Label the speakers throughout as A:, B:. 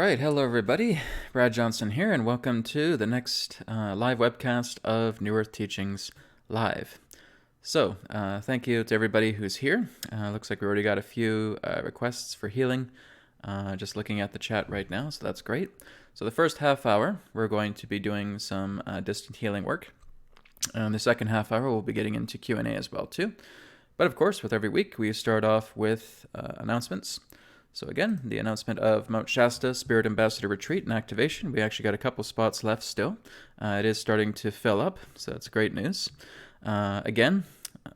A: right, hello everybody. Brad Johnson here, and welcome to the next live webcast of New Earth Teachings Live. So, thank you to everybody who's here. Looks like we already got a few requests for healing, just looking at the chat right now, so that's great. So the first half hour, we're going to be doing some distant healing work. And the second half hour, we'll be getting into Q&A as well too. But of course, with every week, we start off with announcements. So again, the announcement of Mount Shasta Spirit Ambassador Retreat and activation. We actually got a couple spots left still. It is starting to fill up, so that's great news. Again,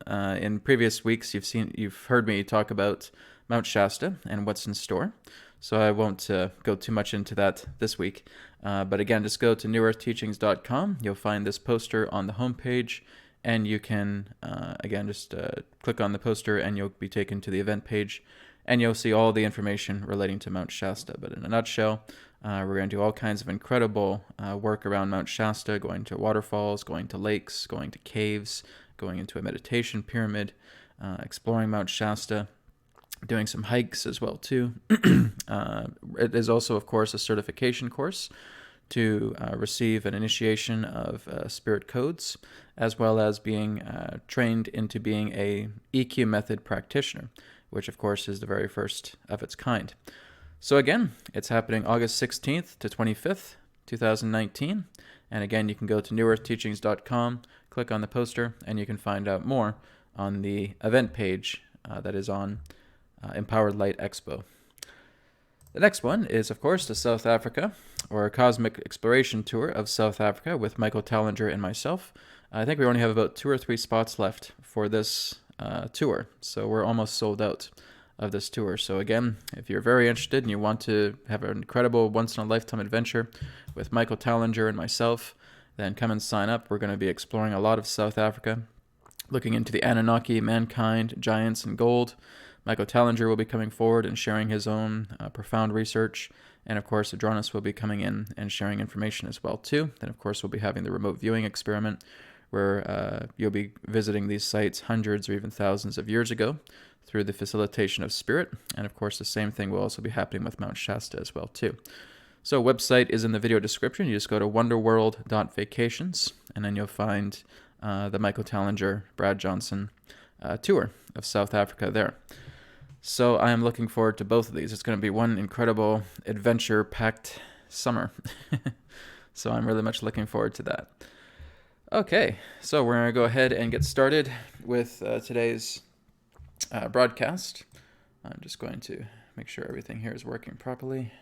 A: in previous weeks, you've heard me talk about Mount Shasta and what's in store. So I won't go too much into that this week. But again, just go to newearthteachings.com. You'll find this poster on the homepage, and you can, again, just click on the poster and you'll be taken to the event page. And you'll see all the information relating to Mount Shasta. But in a nutshell, we're going to do all kinds of incredible work around Mount Shasta, going to waterfalls, going to lakes, going to caves, going into a meditation pyramid, exploring Mount Shasta, doing some hikes as well too. It is also, of course, a certification course to receive an initiation of spirit codes, as well as being trained into being a EQ method practitioner, which of course is the very first of its kind. So again, it's happening August 16th to 25th, 2019. And again, you can go to newearthteachings.com, click on the poster, and you can find out more on the event page that is on Empowered Light Expo. The next one is, of course, the South Africa, or a Cosmic Exploration Tour of South Africa with Michael Tallinger and myself. I think we only have about 2 or 3 spots left for this tour, so we're almost sold out of this tour. So again, if you're very interested and you want to have an incredible once-in-a-lifetime adventure with Michael Tallinger and myself, then come and sign up. We're going to be exploring a lot of South Africa, looking into the Anunnaki, mankind, giants, and gold. Michael Tallinger will be coming forward and sharing his own profound research, and of course Adronis will be coming in and sharing information as well too. Then of course we'll be having the remote viewing experiment, where you'll be visiting these sites hundreds or even thousands of years ago through the facilitation of spirit. And of course, the same thing will also be happening with Mount Shasta as well too. So website is in the video description. You just go to wonderworld.vacations, and then you'll find the Michael Tallinger, Brad Johnson tour of South Africa there. So I am looking forward to both of these. It's going to be one incredible adventure-packed summer. So I'm really much looking forward to that. Okay, so we're going to go ahead and get started with today's broadcast. I'm just going to make sure everything here is working properly.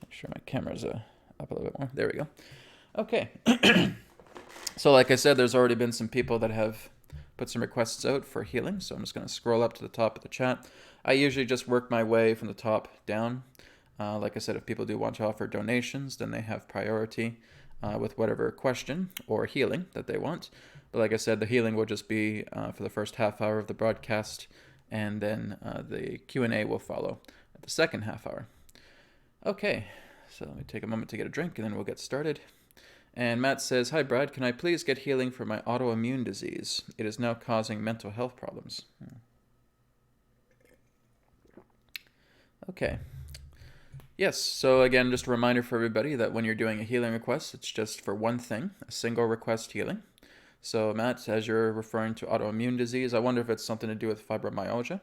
A: Make sure my camera's up a little bit more. There we go. Okay. So like I said, there's already been some people that have put some requests out for healing, so I'm just going to scroll up to the top of the chat. I usually just work my way from the top down. Like I said, if people do want to offer donations, then they have priority with whatever question or healing that they want. But like I said, the healing will just be for the first half hour of the broadcast, and then the Q&A will follow at the second half hour. Okay, so let me take a moment to get a drink, and then we'll get started. And Matt says, "Hi Brad, can I please get healing for my autoimmune disease? It is now causing mental health problems." Okay. Yes, so again, just a reminder for everybody that when you're doing a healing request, it's just for one thing, a single request healing. So Matt, as you're referring to autoimmune disease, I wonder if it's something to do with fibromyalgia.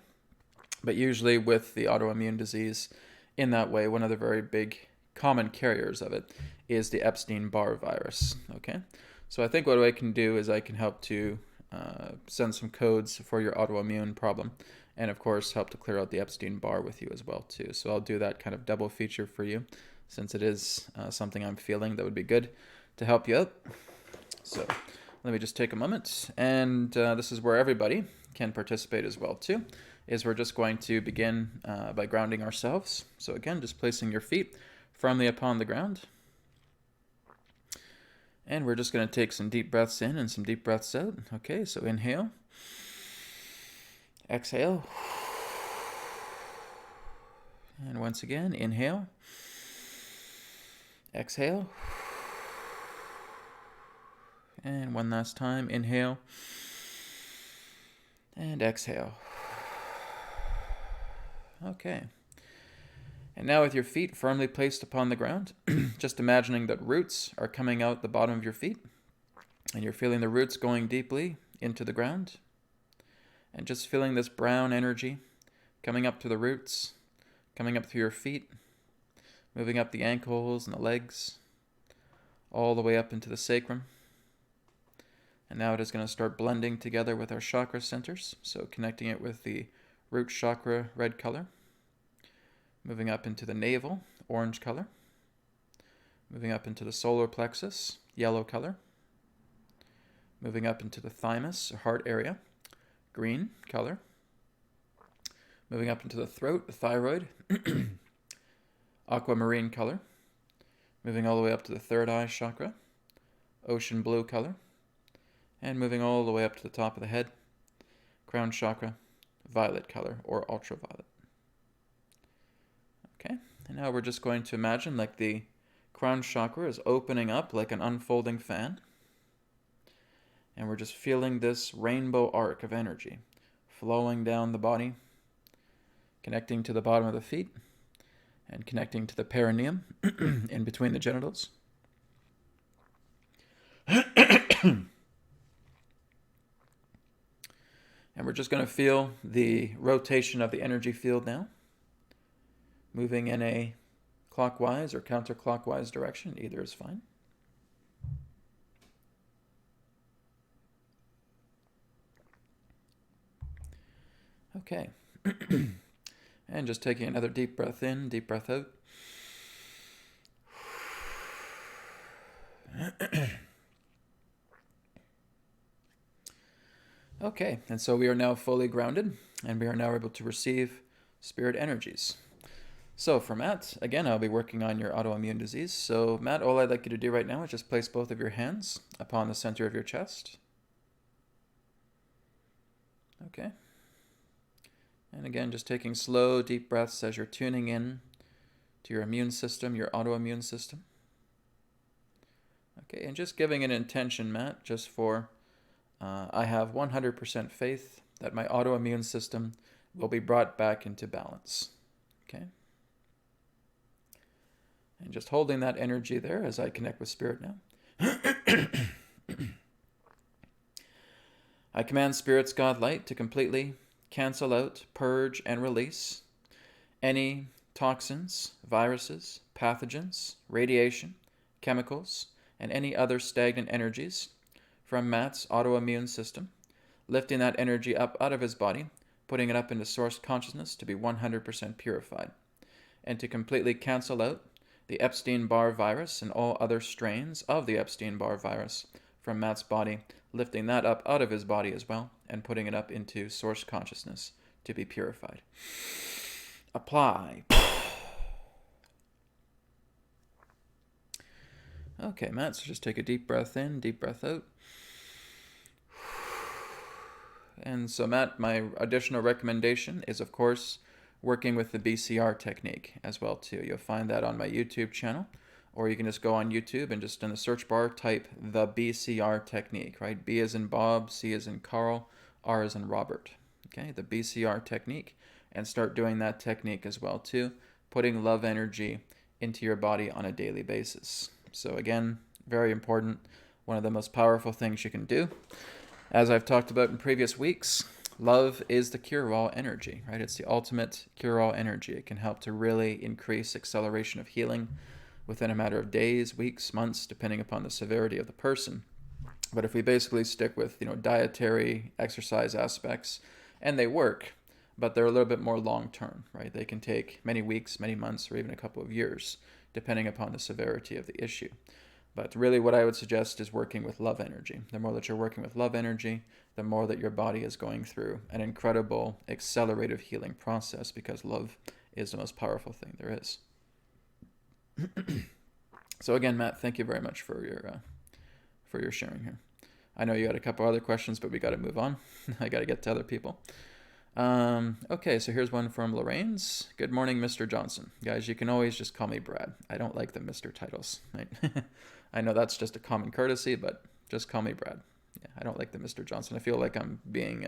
A: But usually with the autoimmune disease, in that way, one of the very big common carriers of it is the Epstein-Barr virus. Okay, so I think what I can do is I can help to send some codes for your autoimmune problem, and of course help to clear out the Epstein-Barr with you as well too. So I'll do that kind of double feature for you, since it is something I'm feeling that would be good to help you out. So let me just take a moment, and this is where everybody can participate as well too, is we're just going to begin by grounding ourselves. So again, just placing your feet firmly upon the ground. And we're just going to take some deep breaths in and some deep breaths out. Okay, so inhale. Exhale. And once again, inhale. Exhale. And one last time, inhale. And exhale. Okay. And now with your feet firmly placed upon the ground, just imagining that roots are coming out the bottom of your feet, and you're feeling the roots going deeply into the ground, and just feeling this brown energy coming up to the roots, coming up through your feet, moving up the ankles and the legs, all the way up into the sacrum. And now it is going to start blending together with our chakra centers, so connecting it with the root chakra, red color, moving up into the navel, orange color, moving up into the solar plexus, yellow color, moving up into the thymus, or heart area, green color, moving up into the throat, the thyroid, aquamarine color, moving all the way up to the third eye chakra, ocean blue color, and moving all the way up to the top of the head, crown chakra, violet color, or ultraviolet. Okay, and now we're just going to imagine like the crown chakra is opening up like an unfolding fan. And we're just feeling this rainbow arc of energy flowing down the body, connecting to the bottom of the feet, and connecting to the perineum in between the genitals. And we're just going to feel the rotation of the energy field now, moving in a clockwise or counterclockwise direction. Either is fine. Okay. And just taking another deep breath in, deep breath out. Okay, and so we are now fully grounded, and we are now able to receive spirit energies. So for Matt, again, I'll be working on your autoimmune disease. So Matt, all I'd like you to do right now is just place both of your hands upon the center of your chest. Okay. And again, just taking slow, deep breaths as you're tuning in to your immune system, your autoimmune system. Okay, and just giving an intention, Matt, just for I have 100% faith that my autoimmune system will be brought back into balance. Okay? And just holding that energy there as I connect with Spirit now. I command Spirit's God Light to completely cancel out, purge, and release any toxins, viruses, pathogens, radiation, chemicals, and any other stagnant energies from Matt's autoimmune system, lifting that energy up out of his body, putting it up into source consciousness to be 100% purified, and to completely cancel out the Epstein-Barr virus and all other strains of the Epstein-Barr virus from Matt's body, lifting that up out of his body as well, and putting it up into source consciousness to be purified. Apply. Okay, Matt, so just take a deep breath in, deep breath out. And so, Matt, my additional recommendation is, of course, working with the BCR technique as well, too. You'll find that on my YouTube channel, or you can just go on YouTube and just in the search bar type the BCR technique, right? B as in Bob, C as in Carl, R as in Robert. Okay, the BCR technique, and start doing that technique as well, too, putting love energy into your body on a daily basis. So again, very important, one of the most powerful things you can do. As I've talked about in previous weeks, love is the cure-all energy, right? It's the ultimate cure-all energy. It can help to really increase acceleration of healing within a matter of days, weeks, months, depending upon the severity of the person. But if we basically stick with, dietary, exercise aspects, and they work, but they're a little bit more long-term, right? They can take many weeks, many months, or even a couple of years, depending upon the severity of the issue. But really what I would suggest is working with love energy. The more that you're working with love energy, the more that your body is going through an incredible accelerative healing process, because love is the most powerful thing there is. So again, Matt, thank you very much for your sharing here. I know you had a couple other questions, but we got to move on. I got to get to other people. Okay, so here's one from Lorraine's. Good morning, Mr. Johnson. Guys, you can always just call me Brad. I don't like the Mr. titles. Right? I know that's just a common courtesy, but just call me Brad. Yeah, I don't like the Mr. Johnson. I feel like I'm being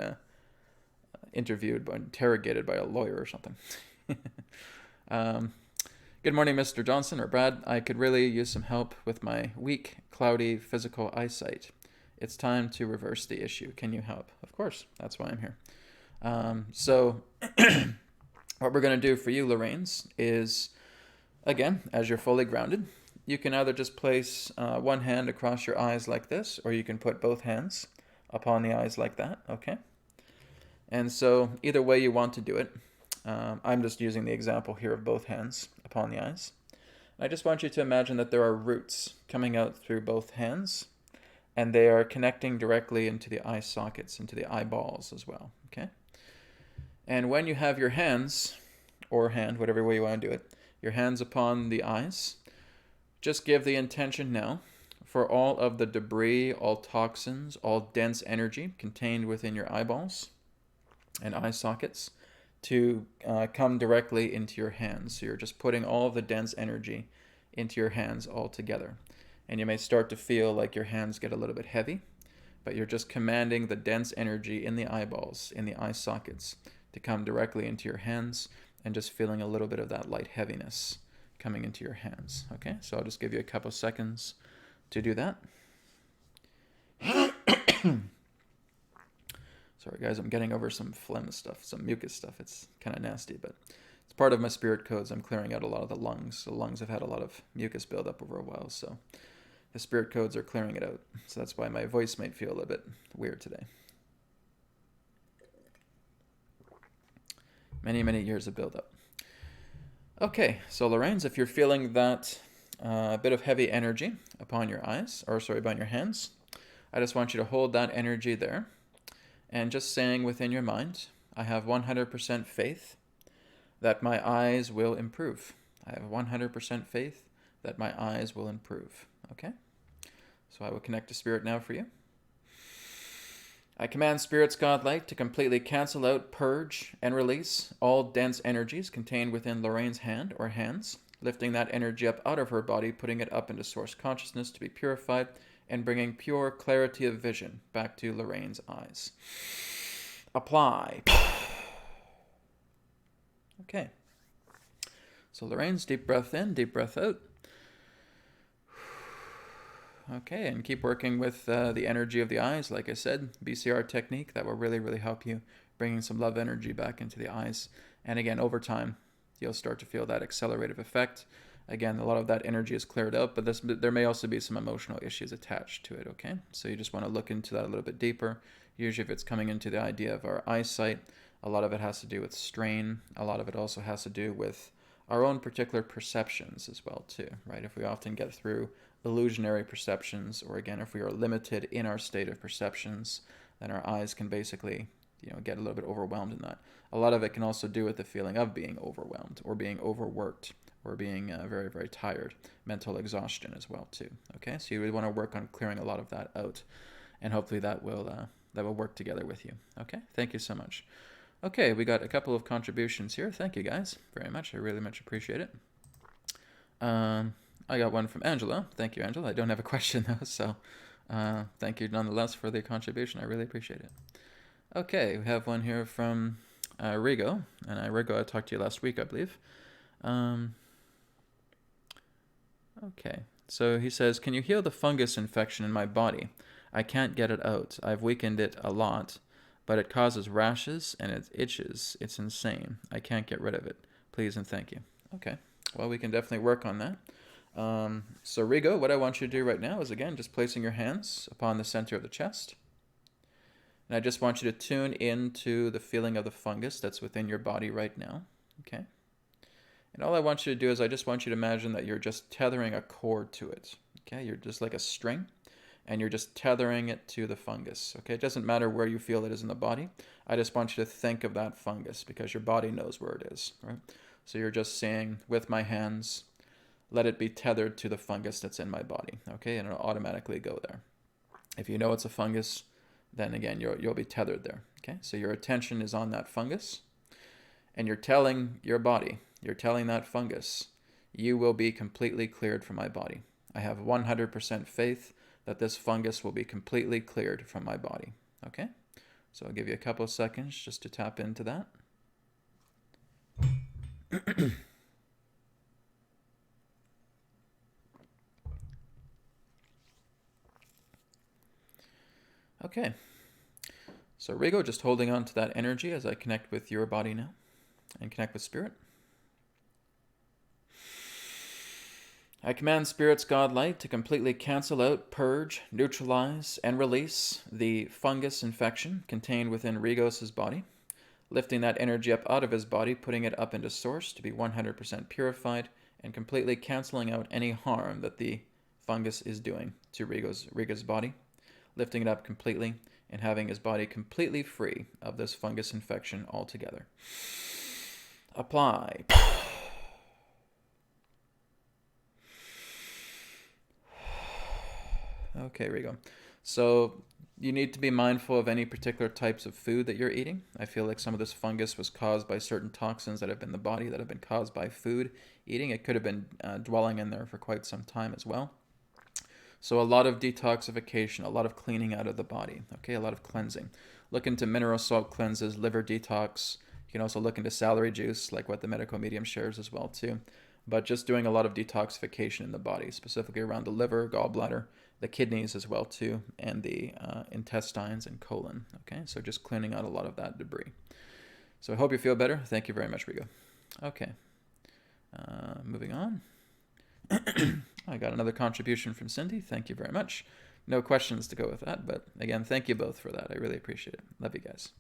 A: interrogated by a lawyer or something. Good morning, Mr. Johnson or Brad. I could really use some help with my weak, cloudy physical eyesight. It's time to reverse the issue. Can you help? Of course, that's why I'm here. So what we're going to do for you, Lorraine's, is, again, as you're fully grounded, you can either just place one hand across your eyes like this, or you can put both hands upon the eyes like that, okay? And so either way you want to do it, I'm just using the example here of both hands upon the eyes. I just want you to imagine that there are roots coming out through both hands, and they are connecting directly into the eye sockets, into the eyeballs as well, okay? And when you have your hands, or hand, whatever way you want to do it, your hands upon the eyes, just give the intention now for all of the debris, all toxins, all dense energy contained within your eyeballs and eye sockets to come directly into your hands. So you're just putting all of the dense energy into your hands all together. And you may start to feel like your hands get a little bit heavy, but you're just commanding the dense energy in the eyeballs, in the eye sockets, to come directly into your hands, and just feeling a little bit of that light heaviness coming into your hands. Okay, so I'll just give you a couple seconds to do that. Sorry guys, I'm getting over some phlegm stuff, some mucus stuff. It's kind of nasty, but it's part of my spirit codes. I'm clearing out a lot of the lungs. The lungs have had a lot of mucus buildup over a while, so the spirit codes are clearing it out. So that's why my voice might feel a little bit weird today. Many, many years of buildup. Okay, so Lorraine's, if you're feeling that bit of heavy energy upon your eyes, or sorry, upon your hands, I just want you to hold that energy there and just saying within your mind, I have 100% faith that my eyes will improve. I have 100% faith that my eyes will improve. Okay? So I will connect to Spirit now for you. I command Spirit's God light to completely cancel out, purge, and release all dense energies contained within Lorraine's hand or hands, lifting that energy up out of her body, putting it up into source consciousness to be purified, and bringing pure clarity of vision back to Lorraine's eyes. Apply. Okay. So Lorraine's, deep breath in, deep breath out. Okay, and keep working with the energy of the eyes. Like I said, BCR technique, that will really, really help you bringing some love energy back into the eyes. And again, over time, you'll start to feel that accelerative effect. Again, a lot of that energy is cleared out, but there may also be some emotional issues attached to it, okay? So you just want to look into that a little bit deeper. Usually if it's coming into the idea of our eyesight, a lot of it has to do with strain. A lot of it also has to do with our own particular perceptions as well too, right? If we often get through illusionary perceptions, or again, if we are limited in our state of perceptions, then our eyes can basically, get a little bit overwhelmed in that. A lot of it can also do with the feeling of being overwhelmed or being overworked or being very, very tired, mental exhaustion as well too. Okay, so you really want to work on clearing a lot of that out, and hopefully that will work together with you. Okay, thank you so much. Okay, we got a couple of contributions here. Thank you guys very much. I really much appreciate it. I got one from Angela. Thank you, Angela. I don't have a question though, so thank you nonetheless for the contribution. I really appreciate it. Okay, we have one here from Rigo, and Rigo, I talked to you last week, I believe. Okay, so he says, can you heal the fungus infection in my body? I can't get it out. I've weakened it a lot, but it causes rashes and it itches. It's insane. I can't get rid of it. Please and thank you. Okay, well, we can definitely work on that. So Rigo, what I want you to do right now is, again, just placing your hands upon the center of the chest. And I just want you to tune into the feeling of the fungus that's within your body right now. Okay. And all I want you to do is I just want you to imagine that you're just tethering a cord to it. Okay, you're just like a string, and you're just tethering it to the fungus. Okay, it doesn't matter where you feel it is in the body. I just want you to think of that fungus because your body knows where it is, right? So you're just saying, with my hands, let it be tethered to the fungus that's in my body. Okay, and it'll automatically go there. If you know it's a fungus, then again, you'll be tethered there. Okay, so your attention is on that fungus, and you're telling your body, you're telling that fungus, you will be completely cleared from my body. I have 100% faith that this fungus will be completely cleared from my body. Okay? So I'll give you a couple of seconds just to tap into that. Okay. So Rigo, just holding on to that energy as I connect with your body now and connect with spirit. I command Spirit's God Light to completely cancel out, purge, neutralize, and release the fungus infection contained within Rigos' body, lifting that energy up out of his body, putting it up into source to be 100% purified, and completely canceling out any harm that the fungus is doing to Riga's body, lifting it up completely, and having his body completely free of this fungus infection altogether. Apply. Okay, Rigo. So you need to be mindful of any particular types of food that you're eating. I feel like some of this fungus was caused by certain toxins that have been in the body that have been caused by food eating. It could have been dwelling in there for quite some time as well. So a lot of detoxification, a lot of cleaning out of the body, okay, a lot of cleansing. Look into mineral salt cleanses, liver detox. You can also look into celery juice, like what the medical medium shares as well too. But just doing a lot of detoxification in the body, specifically around the liver, gallbladder, the kidneys as well too, and the intestines and colon. Okay, so just cleaning out a lot of that debris. So I hope you feel better. Thank you very much, Rigo. Okay, moving on. I got another contribution from Cindy. Thank you very much. No questions to go with that, but again, thank you both for that. I really appreciate it. Love you guys.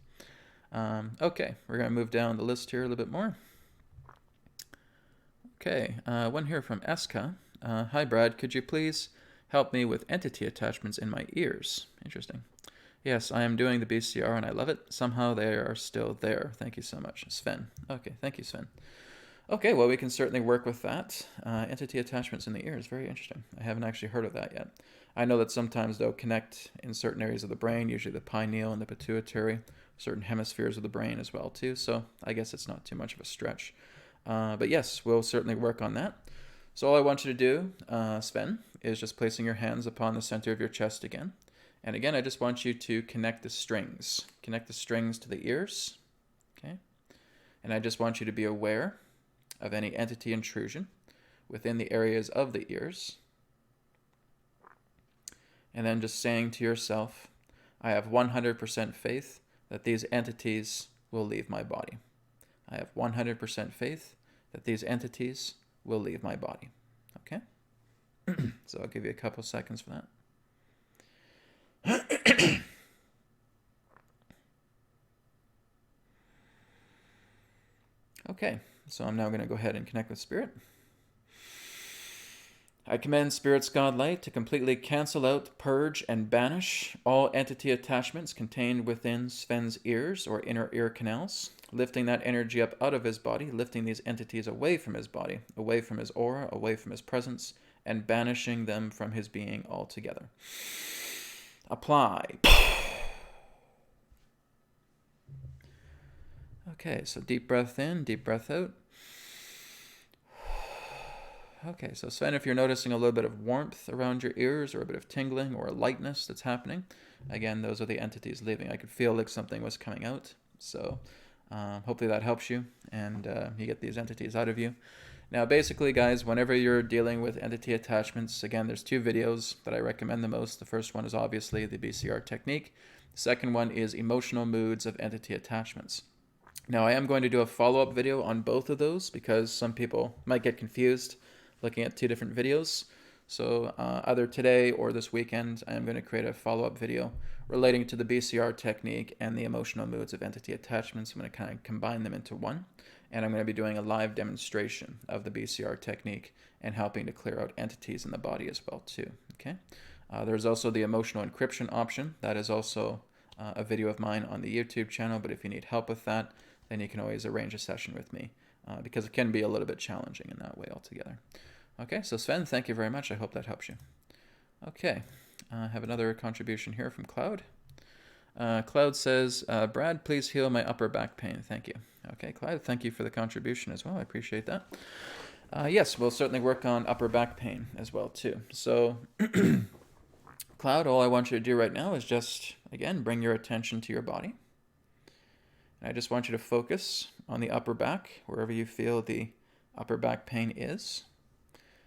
A: Okay, we're going to move down the list here a little bit more. Okay, one here from Eska. Hi, Brad. Could you please help me with entity attachments in my ears? Interesting. Yes, I am doing the BCR and I love it. Somehow they are still there. Thank you so much. Sven. Okay, thank you, Sven. Okay, well, we can certainly work with that. Entity attachments in the ears, very interesting. I haven't actually heard of that yet. I know that sometimes they'll connect in certain areas of the brain, usually the pineal and the pituitary, certain hemispheres of the brain as well too, so I guess it's not too much of a stretch. But yes, we'll certainly work on that. So all I want you to do, Sven, is just placing your hands upon the center of your chest again. And again, I just want you to connect the strings. Connect the strings to the ears, okay? And I just want you to be aware of any entity intrusion within the areas of the ears. And then just saying to yourself, I have 100% faith that these entities will leave my body. I have 100% faith that these entities will leave my body. Okay? So I'll give you a couple seconds for that. Okay, so I'm now going to go ahead and connect with Spirit. I command Spirit's God Light to completely cancel out, purge, and banish all entity attachments contained within Sven's ears or inner ear canals, lifting that energy up out of his body, lifting these entities away from his body, away from his aura, away from his presence, and banishing them from his being altogether. Apply. Okay, so deep breath in, deep breath out. Okay, so Sven, if you're noticing a little bit of warmth around your ears or a bit of tingling or a lightness that's happening, again, those are the entities leaving. I could feel like something was coming out, so hopefully that helps you and you get these entities out of you. Now, basically, guys, whenever you're dealing with entity attachments, again, there's two videos that I recommend the most. The first one is obviously the BCR technique. The second one is emotional moods of entity attachments. Now, I am going to do a follow-up video on both of those because some people might get confused looking at two different videos. So either today or this weekend, I am going to create a follow-up video relating to the BCR technique and the emotional moods of entity attachments. I'm going to kind of combine them into one. And I'm going to be doing a live demonstration of the BCR technique and helping to clear out entities in the body as well too. Okay. There's also the emotional encryption option. That is also a video of mine on the YouTube channel, but if you need help with that, then you can always arrange a session with me because it can be a little bit challenging in that way altogether. Okay, so Sven, thank you very much. I hope that helps you. Okay, I have another contribution here from Cloud. Cloud says, Brad, please heal my upper back pain. Thank you. Okay, Cloud, thank you for the contribution as well. I appreciate that. Yes, we'll certainly work on upper back pain as well too. So, Cloud, all I want you to do right now is just, again, bring your attention to your body. And I just want you to focus on the upper back, wherever you feel the upper back pain is.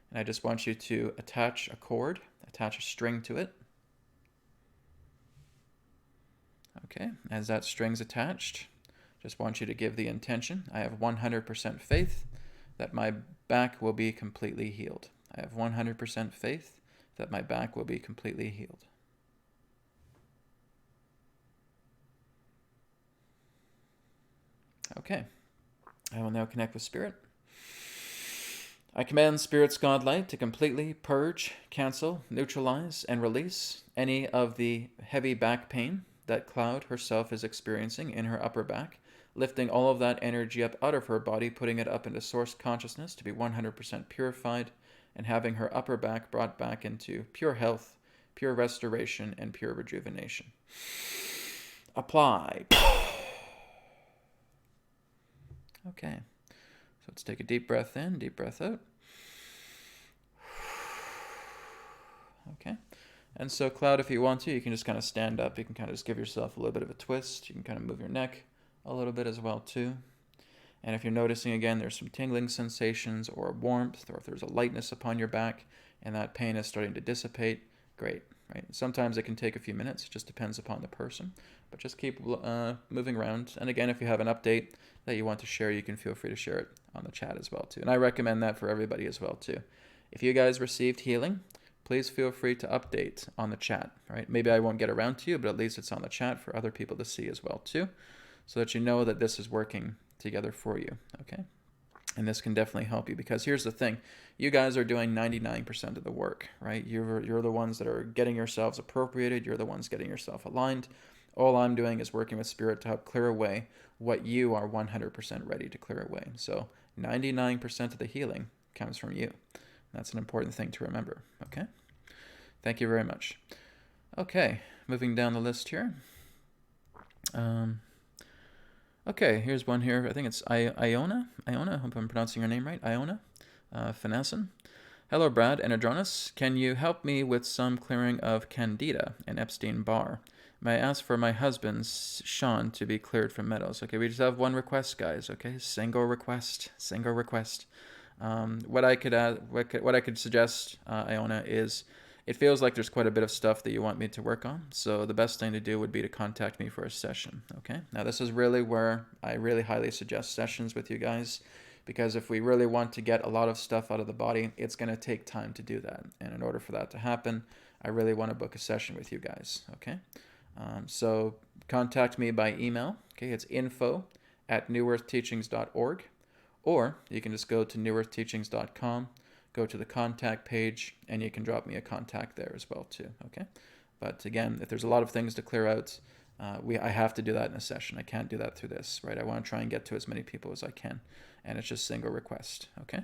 A: And I just want you to attach a cord, attach a string to it. Okay, as that string's attached, just want you to give the intention. I have 100% faith that my back will be completely healed. I have 100% faith that my back will be completely healed. Okay, I will now connect with Spirit. I command Spirit's God light to completely purge, cancel, neutralize, and release any of the heavy back pain that Cloud herself is experiencing in her upper back, lifting all of that energy up out of her body, putting it up into source consciousness to be 100% purified, and having her upper back brought back into pure health, pure restoration, and pure rejuvenation. Apply. Okay. So let's take a deep breath in, deep breath out. Okay. And so, Cloud, if you want to, you can just kind of stand up. You can kind of just give yourself a little bit of a twist. You can kind of move your neck a little bit as well, too. And if you're noticing, again, there's some tingling sensations or warmth, or if there's a lightness upon your back and that pain is starting to dissipate, great, right? Sometimes it can take a few minutes. It just depends upon the person. But just keep moving around. And again, if you have an update that you want to share, you can feel free to share it on the chat as well, too. And I recommend that for everybody as well, too. If you guys received healing, please feel free to update on the chat, right? Maybe I won't get around to you, but at least it's on the chat for other people to see as well, too, so that you know that this is working together for you, okay? And this can definitely help you, because here's the thing. You guys are doing 99% of the work, right? You're the ones that are getting yourselves appropriated. You're the ones getting yourself aligned. All I'm doing is working with Spirit to help clear away what you are 100% ready to clear away. So 99% of the healing comes from you. That's an important thing to remember, okay? Thank you very much. Okay, moving down the list here. Okay, here's one here. I think it's Iona. Iona, I hope I'm pronouncing your name right. Iona Finassen. Hello, Brad and Adronis. Can you help me with some clearing of Candida and Epstein-Barr? May I ask for my husband, Sean, to be cleared from metals? Okay, we just have one request, guys. Okay, single request. Single request. What I could suggest, Iona, is it feels like there's quite a bit of stuff that you want me to work on. So the best thing to do would be to contact me for a session. Okay. Now this is really where I really highly suggest sessions with you guys, because if we really want to get a lot of stuff out of the body, it's going to take time to do that. And in order for that to happen, I really want to book a session with you guys. Okay. So contact me by email. Okay. It's info@newearthteachings.org, or you can just go to newearthteachings.com. Go to the contact page, and you can drop me a contact there as well too, okay? But again, if there's a lot of things to clear out, I have to do that in a session. I can't do that through this, right? I want to try and get to as many people as I can, and it's just single request, okay?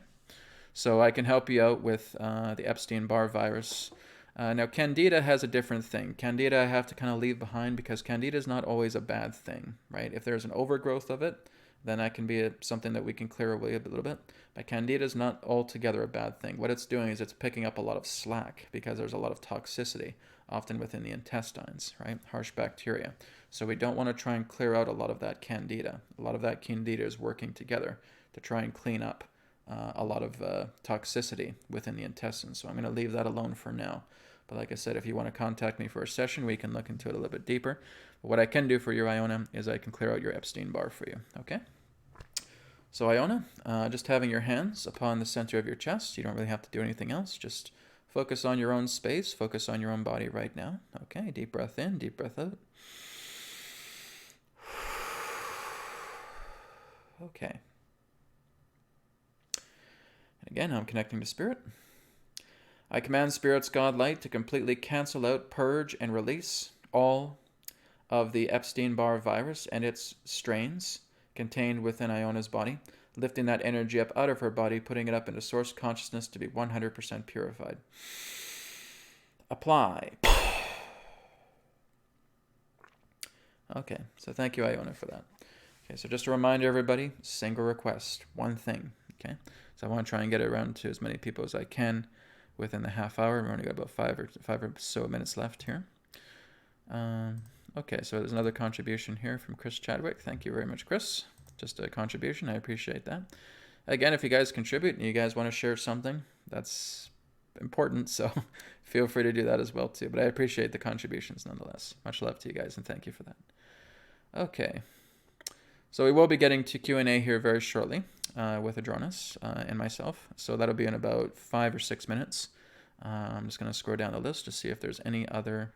A: So I can help you out with the Epstein-Barr virus. Now, Candida has a different thing. Candida I have to kind of leave behind, because Candida is not always a bad thing, right? If there's an overgrowth of it, then that can be something that we can clear away a little bit. But Candida is not altogether a bad thing. What it's doing is it's picking up a lot of slack, because there's a lot of toxicity, often within the intestines, right? Harsh bacteria. So we don't want to try and clear out a lot of that Candida. A lot of that Candida is working together to try and clean up a lot of toxicity within the intestines. So I'm going to leave that alone for now. But like I said, if you want to contact me for a session, we can look into it a little bit deeper. But what I can do for you, Iona, is I can clear out your Epstein-Barr for you, okay? So Iona, just having your hands upon the center of your chest. You don't really have to do anything else. Just focus on your own space. Focus on your own body right now. Okay, deep breath in, deep breath out. Okay. And again, I'm connecting to Spirit. I command Spirit's God light to completely cancel out, purge, and release all of the Epstein-Barr virus and its strains contained within Iona's body, lifting that energy up out of her body, putting it up into source consciousness to be 100% purified. Apply. Okay, so thank you, Iona, for that. Okay, so just a reminder, everybody, single request, one thing, okay? So I want to try and get it around to as many people as I can within the half hour. We've only got about five or so minutes left here. Okay, so there's another contribution here from Chris Chadwick. Thank you very much, Chris. Just a contribution. I appreciate that. Again, if you guys contribute and you guys want to share something, that's important, so feel free to do that as well too. But I appreciate the contributions nonetheless. Much love to you guys, and thank you for that. Okay. So we will be getting to Q&A here very shortly with Adronis and myself. So that'll be in about 5 or 6 minutes. I'm just going to scroll down the list to see if there's any other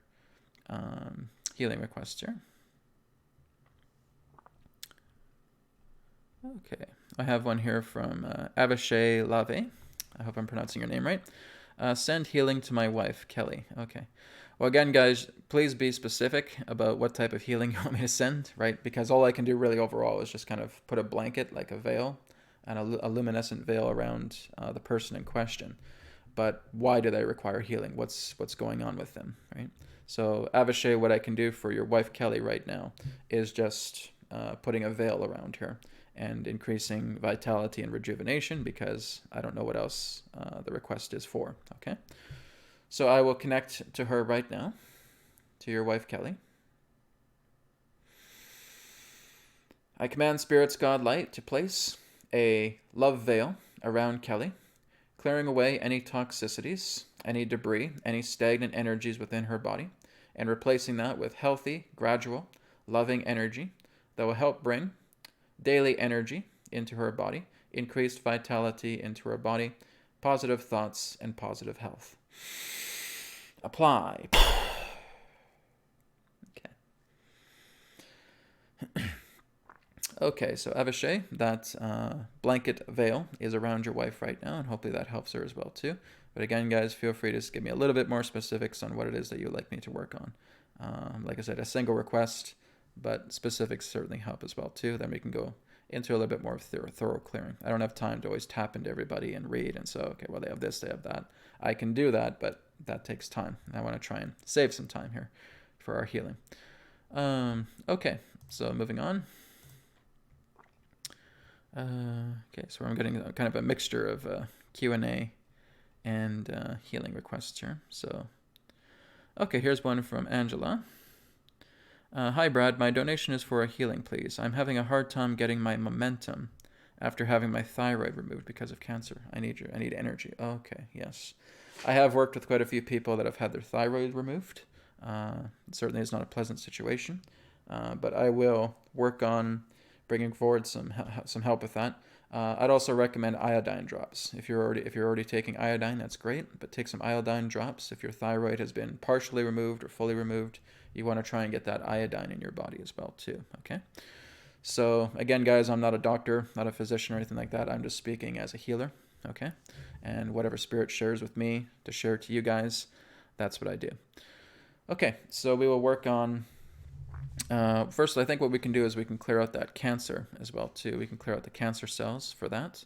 A: healing requests here. Okay. I have one here from Avishai Lave. I hope I'm pronouncing your name right. Send healing to my wife, Kelly. Okay. Well, again, guys, please be specific about what type of healing you want me to send, right? Because all I can do really overall is just kind of put a blanket, like a veil, and a luminescent veil around the person in question. But why do they require healing? What's going on with them, right? So, Avishai, what I can do for your wife, Kelly, right now is just putting a veil around her and increasing vitality and rejuvenation, because I don't know what else the request is for, okay? So I will connect to her right now, to your wife, Kelly. I command Spirit's God Light to place a love veil around Kelly, clearing away any toxicities, any debris, any stagnant energies within her body, and replacing that with healthy, gradual, loving energy that will help bring daily energy into her body, increased vitality into her body, positive thoughts, and positive health. Apply. Okay. Okay, so Avishai, that blanket veil is around your wife right now, and hopefully that helps her as well too. But again, guys, feel free to just give me a little bit more specifics on what it is that you'd like me to work on. Like I said, a single request, but specifics certainly help as well too. Then we can go into a little bit more thorough clearing. I don't have time to always tap into everybody and read and so, okay, well, they have this, they have that. I can do that, but that takes time. And I want to try and save some time here for our healing. Okay, so moving on. Okay, so I'm getting kind of a mixture of Q&A and healing requests here. So, okay, here's one from Angela. Hi, Brad. My donation is for a healing, please. I'm having a hard time getting my momentum after having my thyroid removed because of cancer. I need energy. Okay, yes. I have worked with quite a few people that have had their thyroid removed. It certainly is not a pleasant situation, but I will work on bringing forward some help with that. I'd also recommend iodine drops. If you're already taking iodine, that's great, but take some iodine drops. If your thyroid has been partially removed or fully removed, you want to try and get that iodine in your body as well too, okay? So again, guys, I'm not a doctor, not a physician or anything like that. I'm just speaking as a healer, okay? And whatever Spirit shares with me to share to you guys, that's what I do. Okay, so we will work on first, I think what we can do is we can clear out that cancer as well too. We can clear out the cancer cells for that.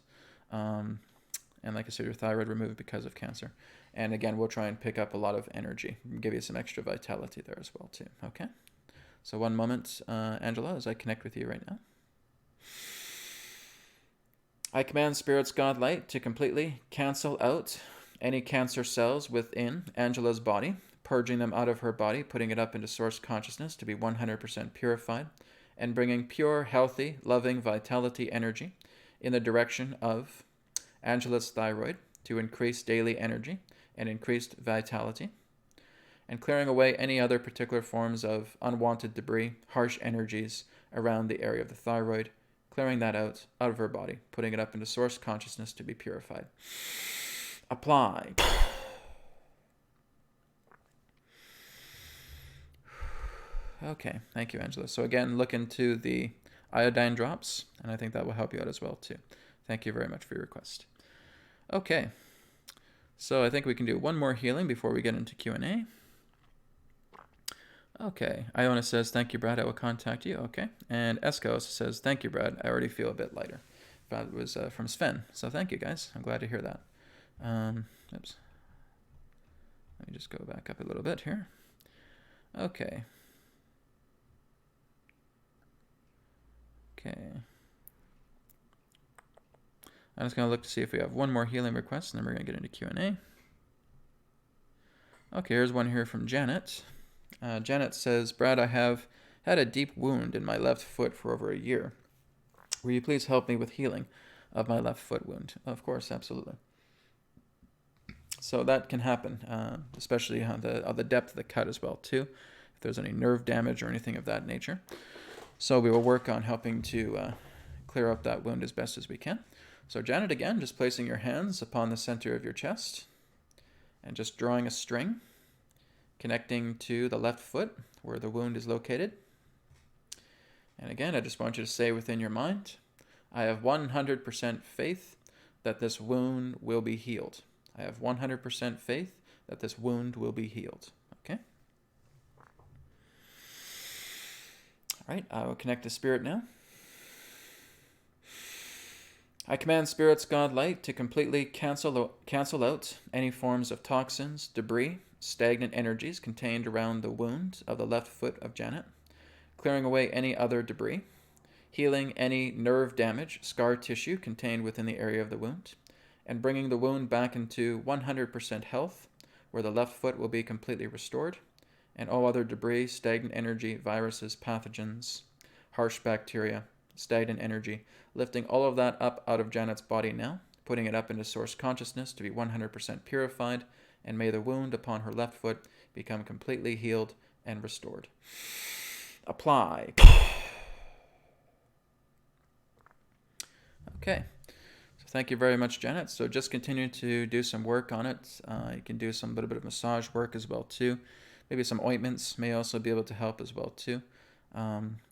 A: And like I said, your thyroid removed because of cancer. And again, we'll try and pick up a lot of energy and give you some extra vitality there as well too. Okay? So one moment, Angela, as I connect with you right now. I command Spirit's God Light to completely cancel out any cancer cells within Angela's body, purging them out of her body, putting it up into source consciousness to be 100% purified, and bringing pure, healthy, loving vitality energy in the direction of Angela's thyroid to increase daily energy and increased vitality, and clearing away any other particular forms of unwanted debris, harsh energies around the area of the thyroid, clearing that out of her body, putting it up into source consciousness to be purified. Apply. Okay, thank you, Angela. So again, look into the iodine drops, and I think that will help you out as well too. Thank you very much for your request. Okay, so I think we can do one more healing before we get into Q&A. Okay, Iona says, thank you, Brad. I will contact you. Okay, and Esco says, thank you, Brad. I already feel a bit lighter. That was from Sven. So thank you, guys. I'm glad to hear that. Oops. Let me just go back up a little bit here. Okay. Okay. I'm just going to look to see if we have one more healing request, and then we're going to get into Q&A. Okay, here's one here from Janet. Janet says, Brad, I have had a deep wound in my left foot for over a year. Will you please help me with healing of my left foot wound? Of course, absolutely. So that can happen, especially on the depth of the cut as well too, if there's any nerve damage or anything of that nature. So we will work on helping to clear up that wound as best as we can. So Janet, again, just placing your hands upon the center of your chest and just drawing a string, connecting to the left foot where the wound is located. And again, I just want you to say within your mind, I have 100% faith that this wound will be healed. I have 100% faith that this wound will be healed. Okay? All right, I will connect to Spirit now. I command Spirit's God light to completely cancel out any forms of toxins, debris, stagnant energies contained around the wound of the left foot of Janet, clearing away any other debris, healing any nerve damage, scar tissue contained within the area of the wound, and bringing the wound back into 100% health, where the left foot will be completely restored, and all other debris, stagnant energy, viruses, pathogens, harsh bacteria, stagnant energy, lifting all of that up out of Janet's body now, putting it up into source consciousness to be 100% purified, and may the wound upon her left foot become completely healed and restored. Apply. Okay. So thank you very much, Janet. So just continue to do some work on it. You can do some little bit of massage work as well too. Maybe some ointments may also be able to help as well too.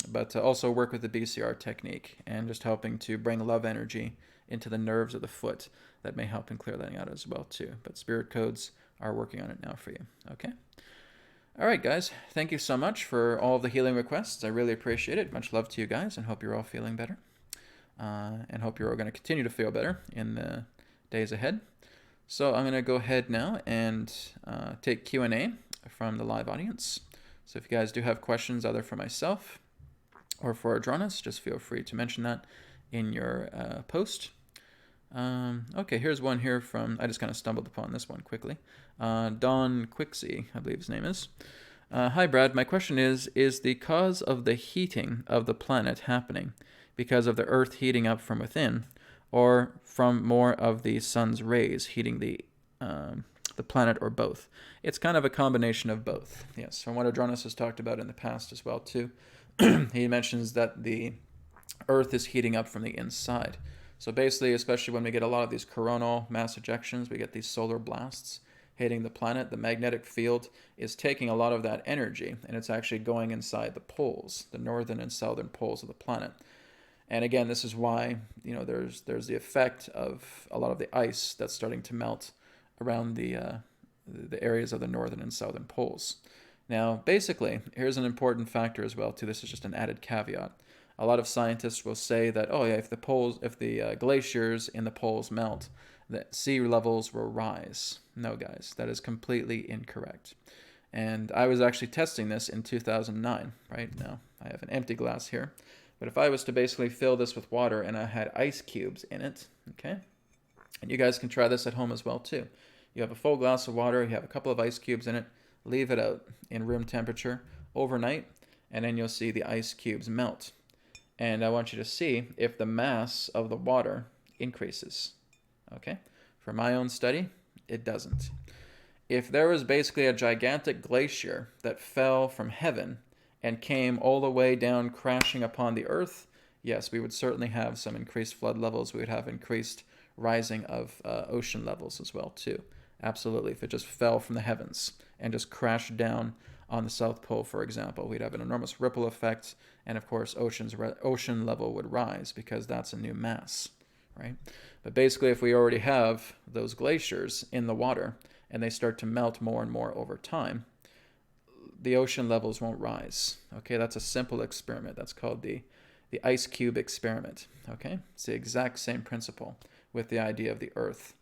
A: But also work with the BCR technique and just helping to bring love energy into the nerves of the foot. That may help in clear that out as well too. But spirit codes are working on it now for you. Okay. All right, guys. Thank you so much for all of the healing requests. I really appreciate it. Much love to you guys, and hope you're all feeling better. And hope you're all going to continue to feel better in the days ahead. So I'm going to go ahead now and take Q&A from the live audience. So if you guys do have questions, either for myself or for Adronis, just feel free to mention that in your post. Okay, here's one here from, I just kind of stumbled upon this one quickly. Don Quixie, I believe his name is. Hi, Brad. My question is the cause of the heating of the planet happening because of the Earth heating up from within, or from more of the sun's rays heating the planet, or both? It's kind of a combination of both. Yes, from what Adronis has talked about in the past as well too. He mentions that the Earth is heating up from the inside. So basically, especially when we get a lot of these coronal mass ejections, we get these solar blasts hitting the planet, the magnetic field is taking a lot of that energy, and it's actually going inside the poles, the northern and southern poles of the planet. And again, this is why, there's the effect of a lot of the ice that's starting to melt around the areas of the northern and southern poles. Now, basically, here's an important factor as well too. This is just an added caveat. A lot of scientists will say that, if the glaciers in the poles melt, the sea levels will rise. No, guys, that is completely incorrect. And I was actually testing this in 2009. Right now, I have an empty glass here. But if I was to basically fill this with water and I had ice cubes in it, okay, and you guys can try this at home as well too. You have a full glass of water, you have a couple of ice cubes in it, leave it out in room temperature overnight, and then you'll see the ice cubes melt. And I want you to see if the mass of the water increases. Okay? For my own study, it doesn't. If there was basically a gigantic glacier that fell from heaven and came all the way down crashing upon the earth, yes, we would certainly have some increased flood levels. We would have increased rising of ocean levels as well too. Absolutely. If it just fell from the heavens and just crashed down on the South Pole, for example, we'd have an enormous ripple effect, and of course ocean level would rise because that's a new mass, right? But basically, if we already have those glaciers in the water and they start to melt more and more over time, the ocean levels won't rise. Okay, that's a simple experiment. That's called the ice cube experiment. Okay, it's the exact same principle with the idea of the Earth.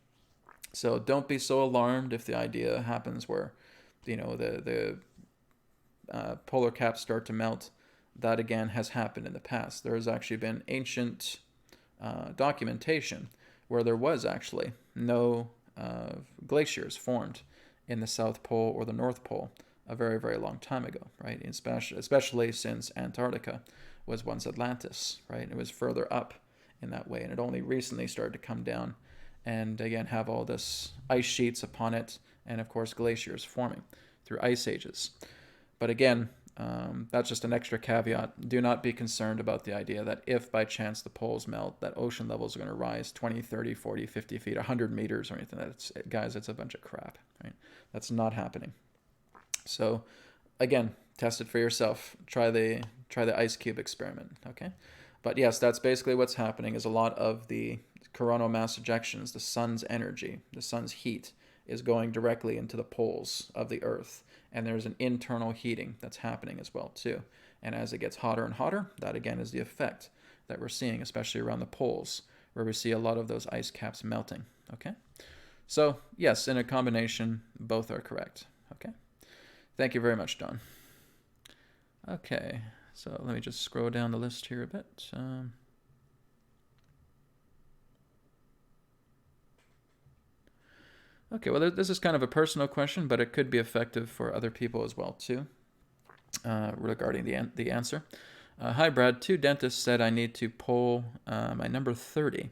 A: So don't be so alarmed if the idea happens where, the polar caps start to melt. That again has happened in the past. There has actually been ancient documentation where there was actually no glaciers formed in the South Pole or the North Pole a very, very long time ago, right? Especially since Antarctica was once Atlantis, right? It was further up in that way, and it only recently started to come down and again have all this ice sheets upon it, and of course glaciers forming through ice ages. But again, That's just an extra caveat. Do not be concerned about the idea that if by chance the poles melt, that ocean levels are going to rise 20, 30, 40, 50 feet, 100 meters or anything. Guys, it's a bunch of crap, right? That's not happening. So again, test it for yourself. Try the ice cube experiment, okay? But yes, that's basically what's happening is a lot of the coronal mass ejections, the sun's energy, the sun's heat is going directly into the poles of the Earth. And there's an internal heating that's happening as well too. And as it gets hotter and hotter, that again is the effect that we're seeing, especially around the poles, where we see a lot of those ice caps melting, okay? So yes, in a combination, both are correct, okay? Thank you very much, Don. Okay, so let me just scroll down the list here a bit. Okay, well, this is kind of a personal question, but it could be effective for other people as well, too, regarding the answer. Hi, Brad. 2 dentists said I need to pull my number 30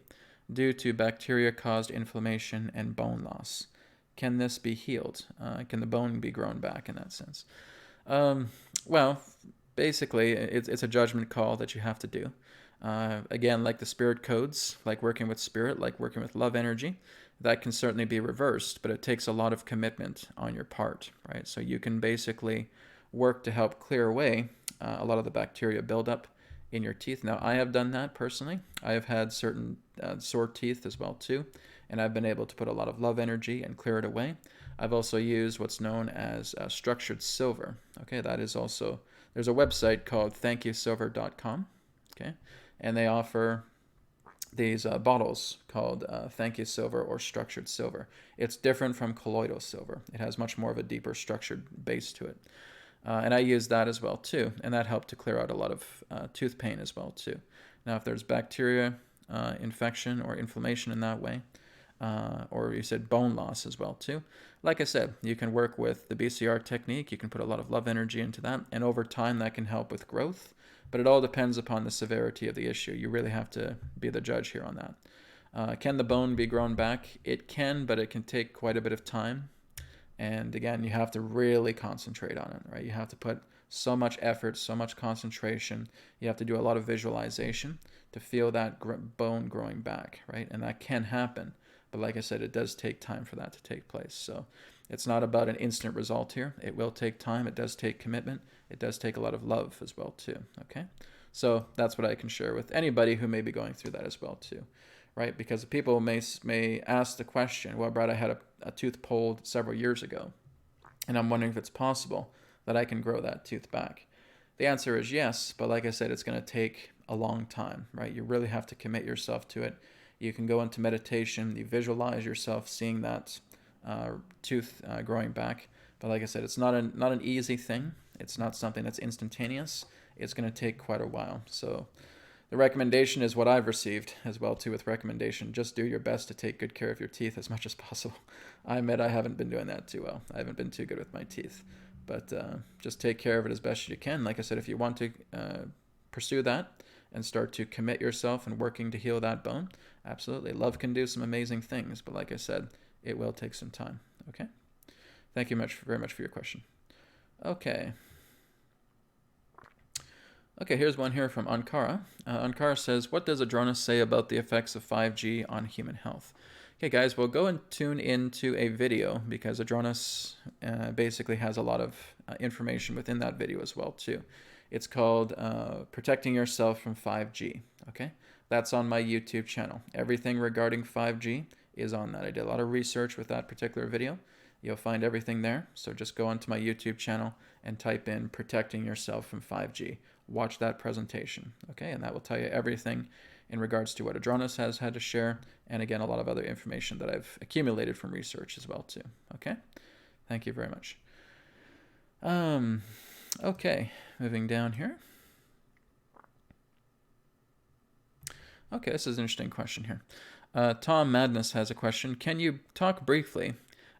A: due to bacteria-caused inflammation and bone loss. Can this be healed? Can the bone be grown back in that sense? Well, basically, it's a judgment call that you have to do. Again, like the spirit codes, like working with spirit, like working with love energy, that can certainly be reversed, but it takes a lot of commitment on your part, right? So you can basically work to help clear away a lot of the bacteria buildup in your teeth. Now, I have done that personally. I have had certain sore teeth as well too, and I've been able to put a lot of love energy and clear it away. I've also used what's known as structured silver. Okay, that is also, there's a website called thankyousilver.com, okay, and they offer these bottles called Thank You Silver or Structured Silver. It's different from colloidal silver. It has much more of a deeper structured base to it. And I use that as well too, and that helped to clear out a lot of tooth pain as well too. Now, if there's bacteria infection or inflammation in that way, or you said bone loss as well too, like I said, you can work with the BCR technique. You can put a lot of love energy into that, and over time that can help with growth. But it all depends upon the severity of the issue. You really have to be the judge here on that. Can the bone be grown back? It can, but it can take quite a bit of time. And again, you have to really concentrate on it, right? You have to put so much effort, so much concentration. You have to do a lot of visualization to feel that bone growing back, right? And that can happen. But like I said, it does take time for that to take place. So it's not about an instant result here. It will take time. It does take commitment. It does take a lot of love as well too, okay? So that's what I can share with anybody who may be going through that as well too, right? Because people may ask the question, well, Brad, I had a tooth pulled several years ago, and I'm wondering if it's possible that I can grow that tooth back. The answer is yes, but like I said, it's going to take a long time, right? You really have to commit yourself to it. You can go into meditation, you visualize yourself seeing that tooth growing back. But like I said, it's not an easy thing. It's not something that's instantaneous. It's going to take quite a while. So the recommendation is what I've received as well too with recommendation. Just do your best to take good care of your teeth as much as possible. I admit I haven't been doing that too well. I haven't been too good with my teeth. But just take care of it as best you can. Like I said, if you want to pursue that and start to commit yourself and working to heal that bone, absolutely. Love can do some amazing things. But like I said, it will take some time. Okay? Thank you very much for your question. Okay. Okay, here's one here from Ankara. Ankara says, what does Adronis say about the effects of 5G on human health? Okay, guys, we'll go and tune into a video because Adronis basically has a lot of information within that video as well, too. It's called Protecting Yourself from 5G, okay? That's on my YouTube channel. Everything regarding 5G is on that. I did a lot of research with that particular video. You'll find everything there. So just go onto my YouTube channel and type in Protecting Yourself from 5G. Watch that presentation, okay? And that will tell you everything in regards to what Adronis has had to share, and again, a lot of other information that I've accumulated from research as well too, okay? Thank you very much. Okay, moving down here. Okay, this is an interesting question here. Tom Madness has a question. Can you talk briefly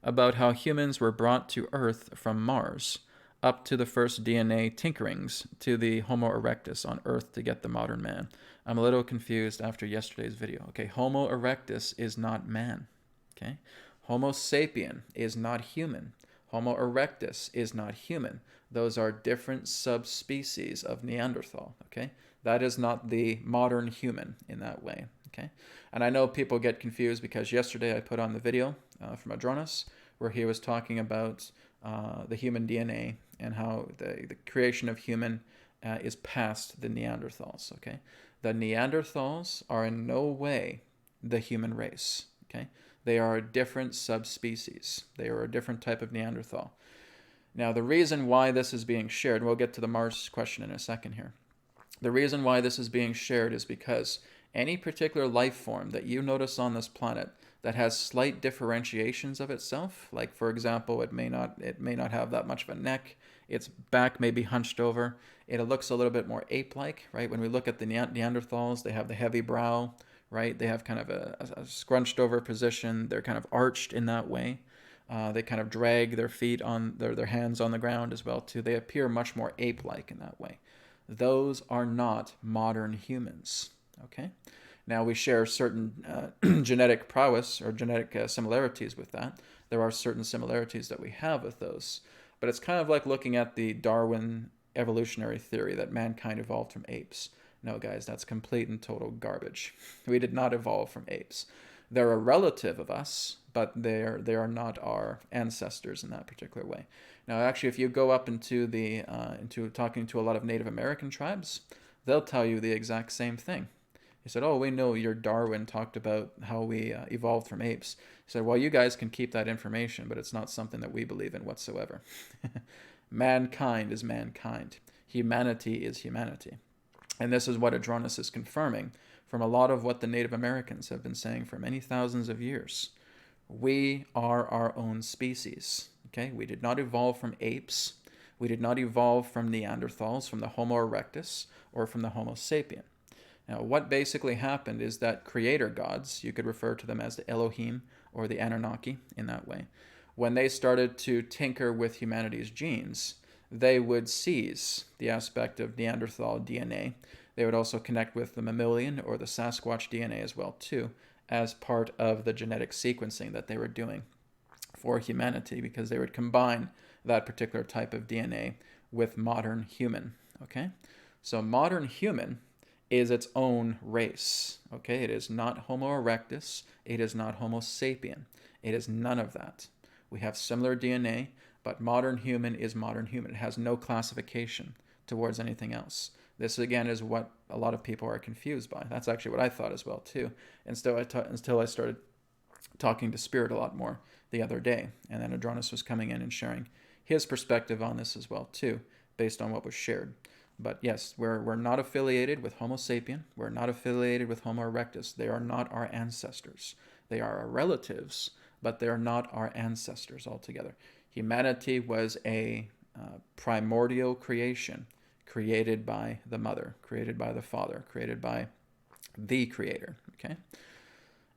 A: about how humans were brought to Earth from Mars, up to the first DNA tinkerings to the Homo erectus on Earth to get the modern man? I'm a little confused after yesterday's video. Okay, Homo erectus is not man. Okay, Homo sapien is not human. Homo erectus is not human. Those are different subspecies of Neanderthal, okay? That is not the modern human in that way, okay? And I know people get confused because yesterday I put on the video from Adronis where he was talking about the human DNA and how the creation of human is past the Neanderthals, okay? The Neanderthals are in no way the human race, okay? They are a different subspecies. They are a different type of Neanderthal. Now, the reason why this is being shared, we'll get to the Mars question in a second here. The reason why this is being shared is because any particular life form that you notice on this planet that has slight differentiations of itself, like for example, it may not have that much of a neck, its back may be hunched over, it looks a little bit more ape-like, right? When we look at the Neanderthals, they have the heavy brow, right? They have kind of a scrunched over position. They're kind of arched in that way. They kind of drag their feet on their hands on the ground as well too. They appear much more ape-like in that way. Those are not modern humans. Okay. Now we share certain genetic prowess or genetic similarities with that. There are certain similarities that we have with those, but it's kind of like looking at the Darwin evolutionary theory that mankind evolved from apes. No, guys, that's complete and total garbage. We did not evolve from apes. They're a relative of us, but they are not our ancestors in that particular way. Now, actually, if you go up into talking to a lot of Native American tribes, they'll tell you the exact same thing. He said, "Oh, we know your Darwin talked about how we evolved from apes." He said, "Well, you guys can keep that information, but it's not something that we believe in whatsoever." Mankind is mankind. Humanity is humanity. And this is what Adronis is confirming from a lot of what the Native Americans have been saying for many thousands of years. We are our own species. Okay? We did not evolve from apes. We did not evolve from Neanderthals, from the Homo erectus, or from the Homo sapien. Now, what basically happened is that creator gods, you could refer to them as the Elohim or the Anunnaki in that way, when they started to tinker with humanity's genes, they would seize the aspect of Neanderthal DNA. They would also connect with the mammalian or the Sasquatch DNA as well too, as part of the genetic sequencing that they were doing for humanity, because they would combine that particular type of DNA with modern human. Okay, so modern human is its own race. Okay, it is not Homo erectus. It is not Homo sapien. It is none of that. We have similar DNA, but modern human is modern human. It has no classification towards anything else. This, again, is what a lot of people are confused by. That's actually what I thought as well, too, until I started talking to Spirit a lot more the other day. And then Adronis was coming in and sharing his perspective on this as well, too, based on what was shared. But yes, we're not affiliated with Homo sapien. We're not affiliated with Homo erectus. They are not our ancestors. They are our relatives, but they are not our ancestors altogether. Humanity was a primordial creation, created by the mother, created by the father, created by the creator. Okay,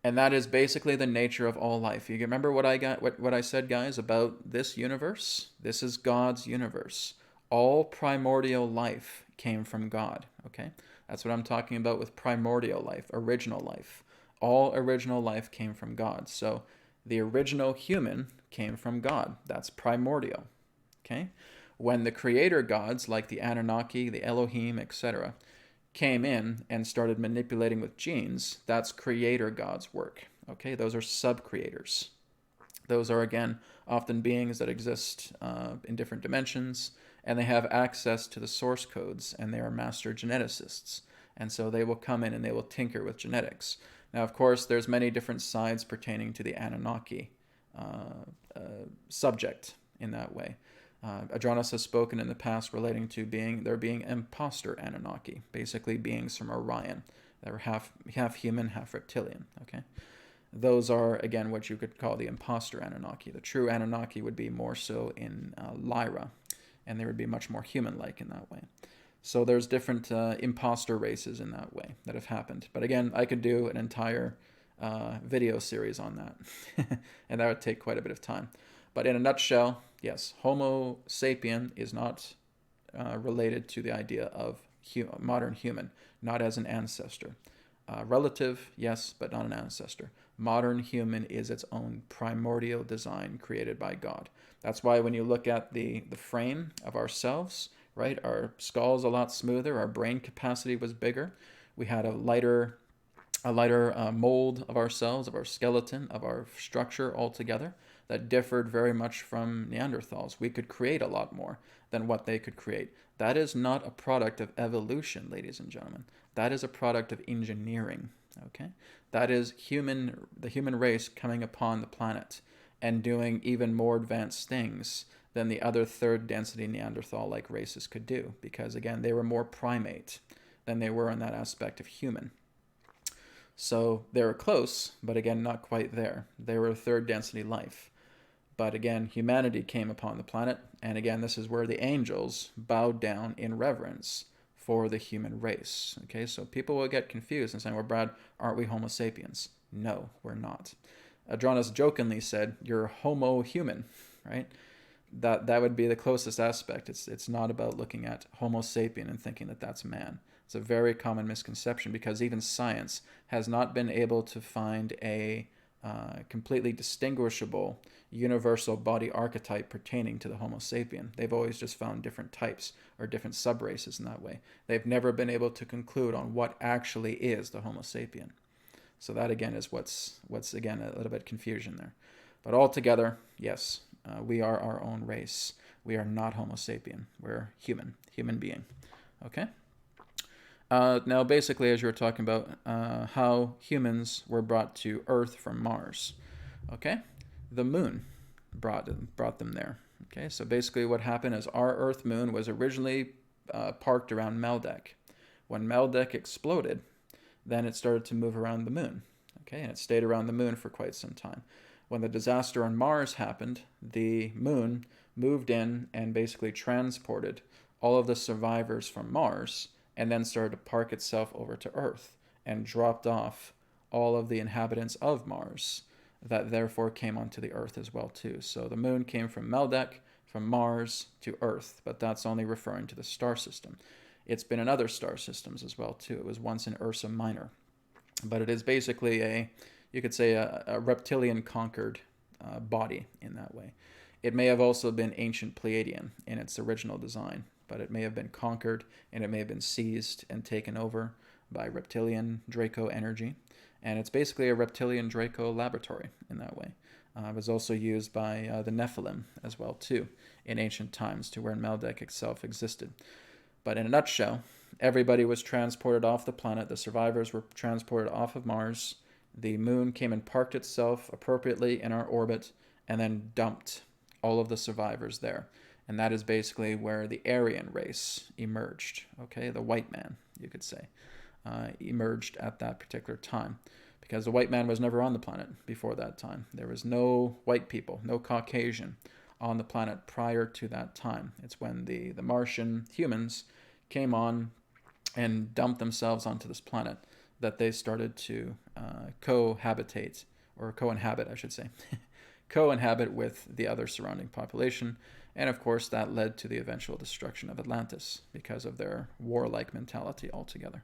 A: and that is basically the nature of all life. You remember what I said, guys, about this universe? This is God's universe. All primordial life came from God. Okay, that's what I'm talking about with primordial life, original life. All original life came from God. So the original human came from God. That's primordial. Okay? When the creator gods, like the Anunnaki, the Elohim, etc., came in and started manipulating with genes, that's creator gods' work. Okay? Those are sub-creators. Those are, again, often beings that exist in different dimensions, and they have access to the source codes, and they are master geneticists. And so they will come in and they will tinker with genetics. Now, of course, there's many different sides pertaining to the Anunnaki subject in that way. Adronis has spoken in the past relating to there being imposter Anunnaki, basically beings from Orion that are half human, half reptilian. Okay, those are, again, what you could call the imposter Anunnaki. The true Anunnaki would be more so in Lyra, and they would be much more human-like in that way. So there's different imposter races in that way that have happened. But again, I could do an entire video series on that, and that would take quite a bit of time. But in a nutshell, yes, Homo sapien is not related to the idea of modern human, not as an ancestor. Relative, yes, but not an ancestor. Modern human is its own primordial design created by God. That's why when you look at the frame of ourselves, right, our skull's a lot smoother, our brain capacity was bigger, we had a lighter mold of ourselves, of our skeleton, of our structure altogether that differed very much from Neanderthals. We could create a lot more than what they could create. That is not a product of evolution, ladies and gentlemen. That is a product of engineering. Okay, that is the human race coming upon the planet and doing even more advanced things than the other third density Neanderthal-like races could do, because again, they were more primate than they were in that aspect of human. So they were close, but again, not quite there. They were a third density life. But again, humanity came upon the planet, and again, this is where the angels bowed down in reverence for the human race. Okay, so people will get confused and saying, well, Brad, aren't we Homo sapiens? No, we're not. Adronis jokingly said, you're Homo human, right? That would be the closest aspect. It's not about looking at Homo sapien and thinking that that's man. It's a very common misconception, because even science has not been able to find a completely distinguishable universal body archetype pertaining to the Homo sapien. They've always just found different types or different subraces in that way. They've never been able to conclude on what actually is the Homo sapien. So that again is what's again a little bit confusion there. But altogether, yes, we are our own race. We are not Homo sapien. We're human being. Okay? Now, basically, as you were talking about how humans were brought to Earth from Mars, okay? The moon brought them there, okay? So basically what happened is our Earth moon was originally parked around Meldeck. When Meldeck exploded, then it started to move around the moon, okay? And it stayed around the moon for quite some time. When the disaster on Mars happened, the moon moved in and basically transported all of the survivors from Mars, and then started to park itself over to Earth and dropped off all of the inhabitants of Mars that therefore came onto the Earth as well too. So the moon came from Meldeck, from Mars to Earth, but that's only referring to the star system. It's been in other star systems as well too. It was once in Ursa Minor, but it is basically you could say a reptilian conquered body in that way. It may have also been ancient Pleiadian in its original design, but it may have been conquered and it may have been seized and taken over by reptilian Draco energy. And it's basically a reptilian Draco laboratory in that way. It was also used by the Nephilim as well too in ancient times, to where Meldeck itself existed. But in a nutshell, everybody was transported off the planet. The survivors were transported off of Mars. The moon came and parked itself appropriately in our orbit and then dumped all of the survivors there. And that is basically where the Aryan race emerged, okay? The white man, you could say, emerged at that particular time, because the white man was never on the planet before that time. There was no white people, no Caucasian on the planet prior to that time. It's when the Martian humans came on and dumped themselves onto this planet that they started to cohabit, I should say, co-inhabit with the other surrounding population. And of course, that led to the eventual destruction of Atlantis because of their warlike mentality altogether.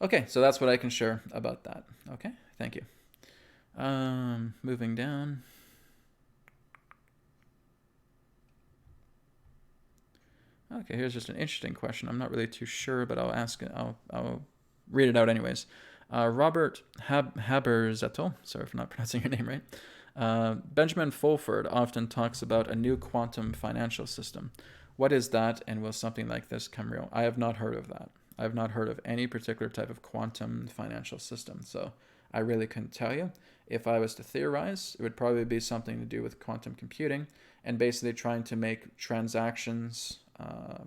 A: Okay, so that's what I can share about that. Okay, thank you. Moving down. Okay, here's just an interesting question. I'm not really too sure, but I'll ask it. I'll read it out anyways. Robert Haberzettel, sorry for not pronouncing your name right. Benjamin Fulford often talks about a new quantum financial system. What is that, and will something like this come real? I have not heard of that. I have not heard of any particular type of quantum financial system, so I really couldn't tell you. If I was to theorize, it would probably be something to do with quantum computing and basically trying to make transactions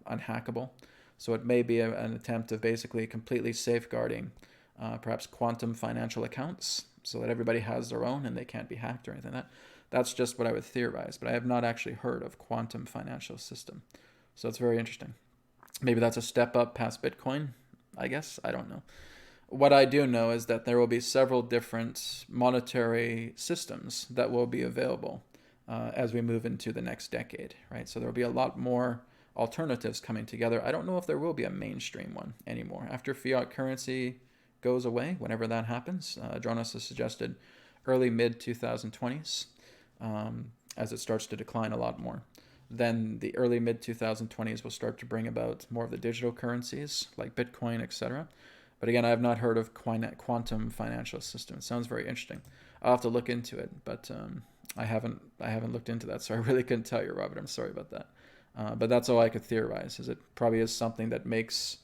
A: unhackable. So it may be an attempt of basically completely safeguarding perhaps quantum financial accounts so that everybody has their own and they can't be hacked or anything like that. That's just what I would theorize, but I have not actually heard of quantum financial system. So it's very interesting. Maybe that's a step up past Bitcoin, I guess. I don't know. What I do know is that there will be several different monetary systems that will be available as we move into the next decade, right? So there will be a lot more alternatives coming together. I don't know if there will be a mainstream one anymore. After fiat currency goes away, whenever that happens. Jonas has suggested early mid-2020s, as it starts to decline a lot more. Then the early mid-2020s will start to bring about more of the digital currencies like Bitcoin, etc. But again, I have not heard of quantum financial system. It sounds very interesting. I'll have to look into it, but I haven't looked into that, so I really couldn't tell you, Robert. I'm sorry about that. But that's all I could theorize. Is it probably is something that makes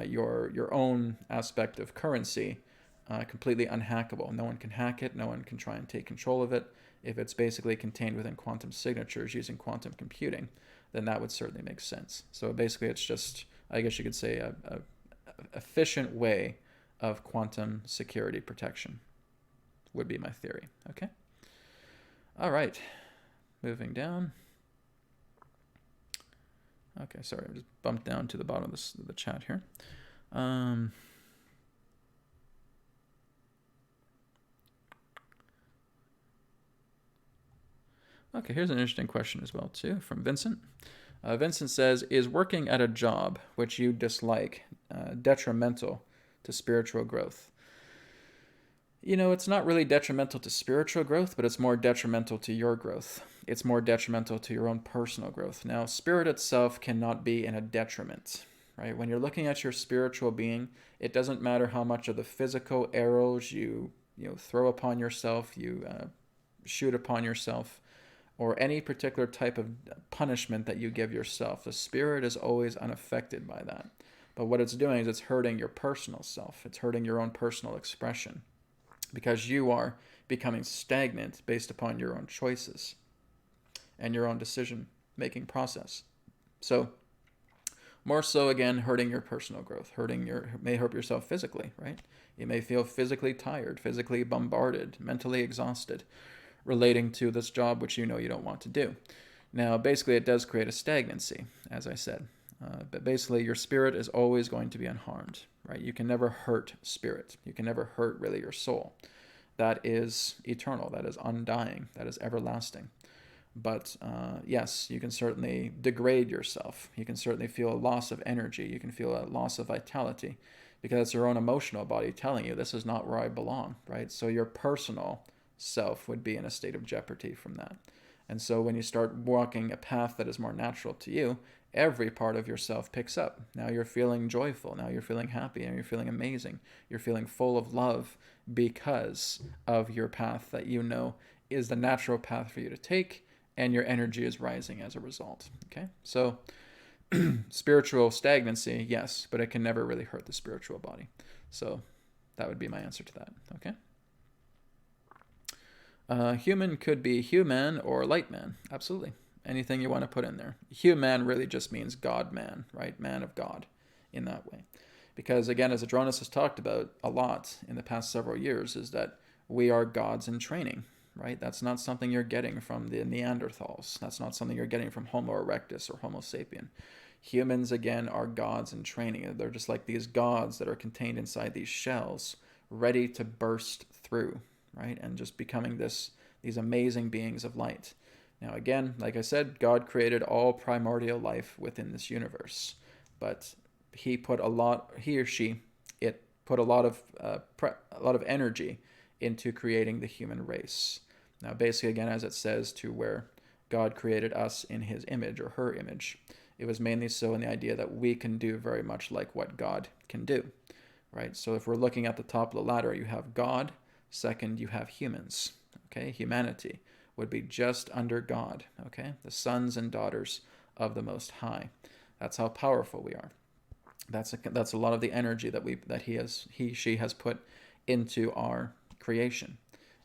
A: your own aspect of currency completely unhackable. No one can hack it. No one can try and take control of it. If it's basically contained within quantum signatures using quantum computing, then that would certainly make sense. So basically, it's just, I guess you could say, a efficient way of quantum security protection would be my theory. Okay. All right. Moving down. Okay, sorry, I just bumped down to the bottom of the chat here. Okay, here's an interesting question as well, too, from Vincent. Vincent says, is working at a job which you dislike detrimental to spiritual growth? You know, it's not really detrimental to spiritual growth, but it's more detrimental to your growth. It's more detrimental to your own personal growth. Now, spirit itself cannot be in a detriment, right? When you're looking at your spiritual being, it doesn't matter how much of the physical arrows you throw upon yourself, you shoot upon yourself, or any particular type of punishment that you give yourself. The spirit is always unaffected by that. But what it's doing is it's hurting your personal self. It's hurting your own personal expression because you are becoming stagnant based upon your own choices and your own decision-making process. So more so, again, hurting your personal growth, may hurt yourself physically, right? You may feel physically tired, physically bombarded, mentally exhausted, relating to this job which you know you don't want to do. Now, basically, it does create a stagnancy, as I said. But basically, your spirit is always going to be unharmed, right? You can never hurt spirit. You can never hurt, really, your soul. That is eternal. That is undying. That is everlasting. But yes, you can certainly degrade yourself. You can certainly feel a loss of energy. You can feel a loss of vitality because it's your own emotional body telling you this is not where I belong, right? So your personal self would be in a state of jeopardy from that. And so when you start walking a path that is more natural to you, every part of yourself picks up. Now you're feeling joyful. Now you're feeling happy. Now you're feeling amazing. You're feeling full of love because of your path that you know is the natural path for you to take, and your energy is rising as a result. Okay? So spiritual stagnancy, yes, but it can never really hurt the spiritual body. So that would be my answer to that. Okay? Human could be human or light man. Absolutely. Anything you want to put in there. Human really just means God man, right? Man of God in that way. Because again, as Adronis has talked about a lot in the past several years, is that we are gods in training, right? That's not something you're getting from the Neanderthals. That's not something you're getting from Homo erectus or Homo sapien. Humans, again, are gods in training. They're just like these gods that are contained inside these shells, ready to burst through, right? And just becoming these amazing beings of light. Now, again, like I said, God created all primordial life within this universe, but he or she put a lot of energy into creating the human race. Now, basically, again, as it says, to where God created us in his image or her image, it was mainly so in the idea that we can do very much like what God can do, right? So if we're looking at the top of the ladder, you have God. Second, you have humans, okay? Humanity would be just under God, okay? The sons and daughters of the Most High. That's how powerful we are. That's a lot of the energy that she has put into our creation.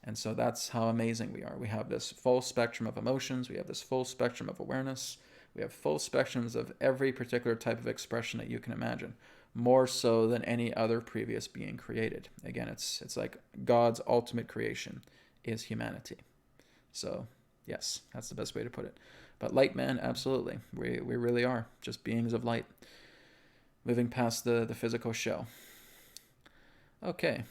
A: And so that's how amazing we are. We have this full spectrum of emotions. We have this full spectrum of awareness. We have full spectrums of every particular type of expression that you can imagine, more so than any other previous being created. Again, it's like God's ultimate creation is humanity. So, yes, that's the best way to put it. But light man, absolutely. We really are just beings of light, moving past the physical shell. Okay.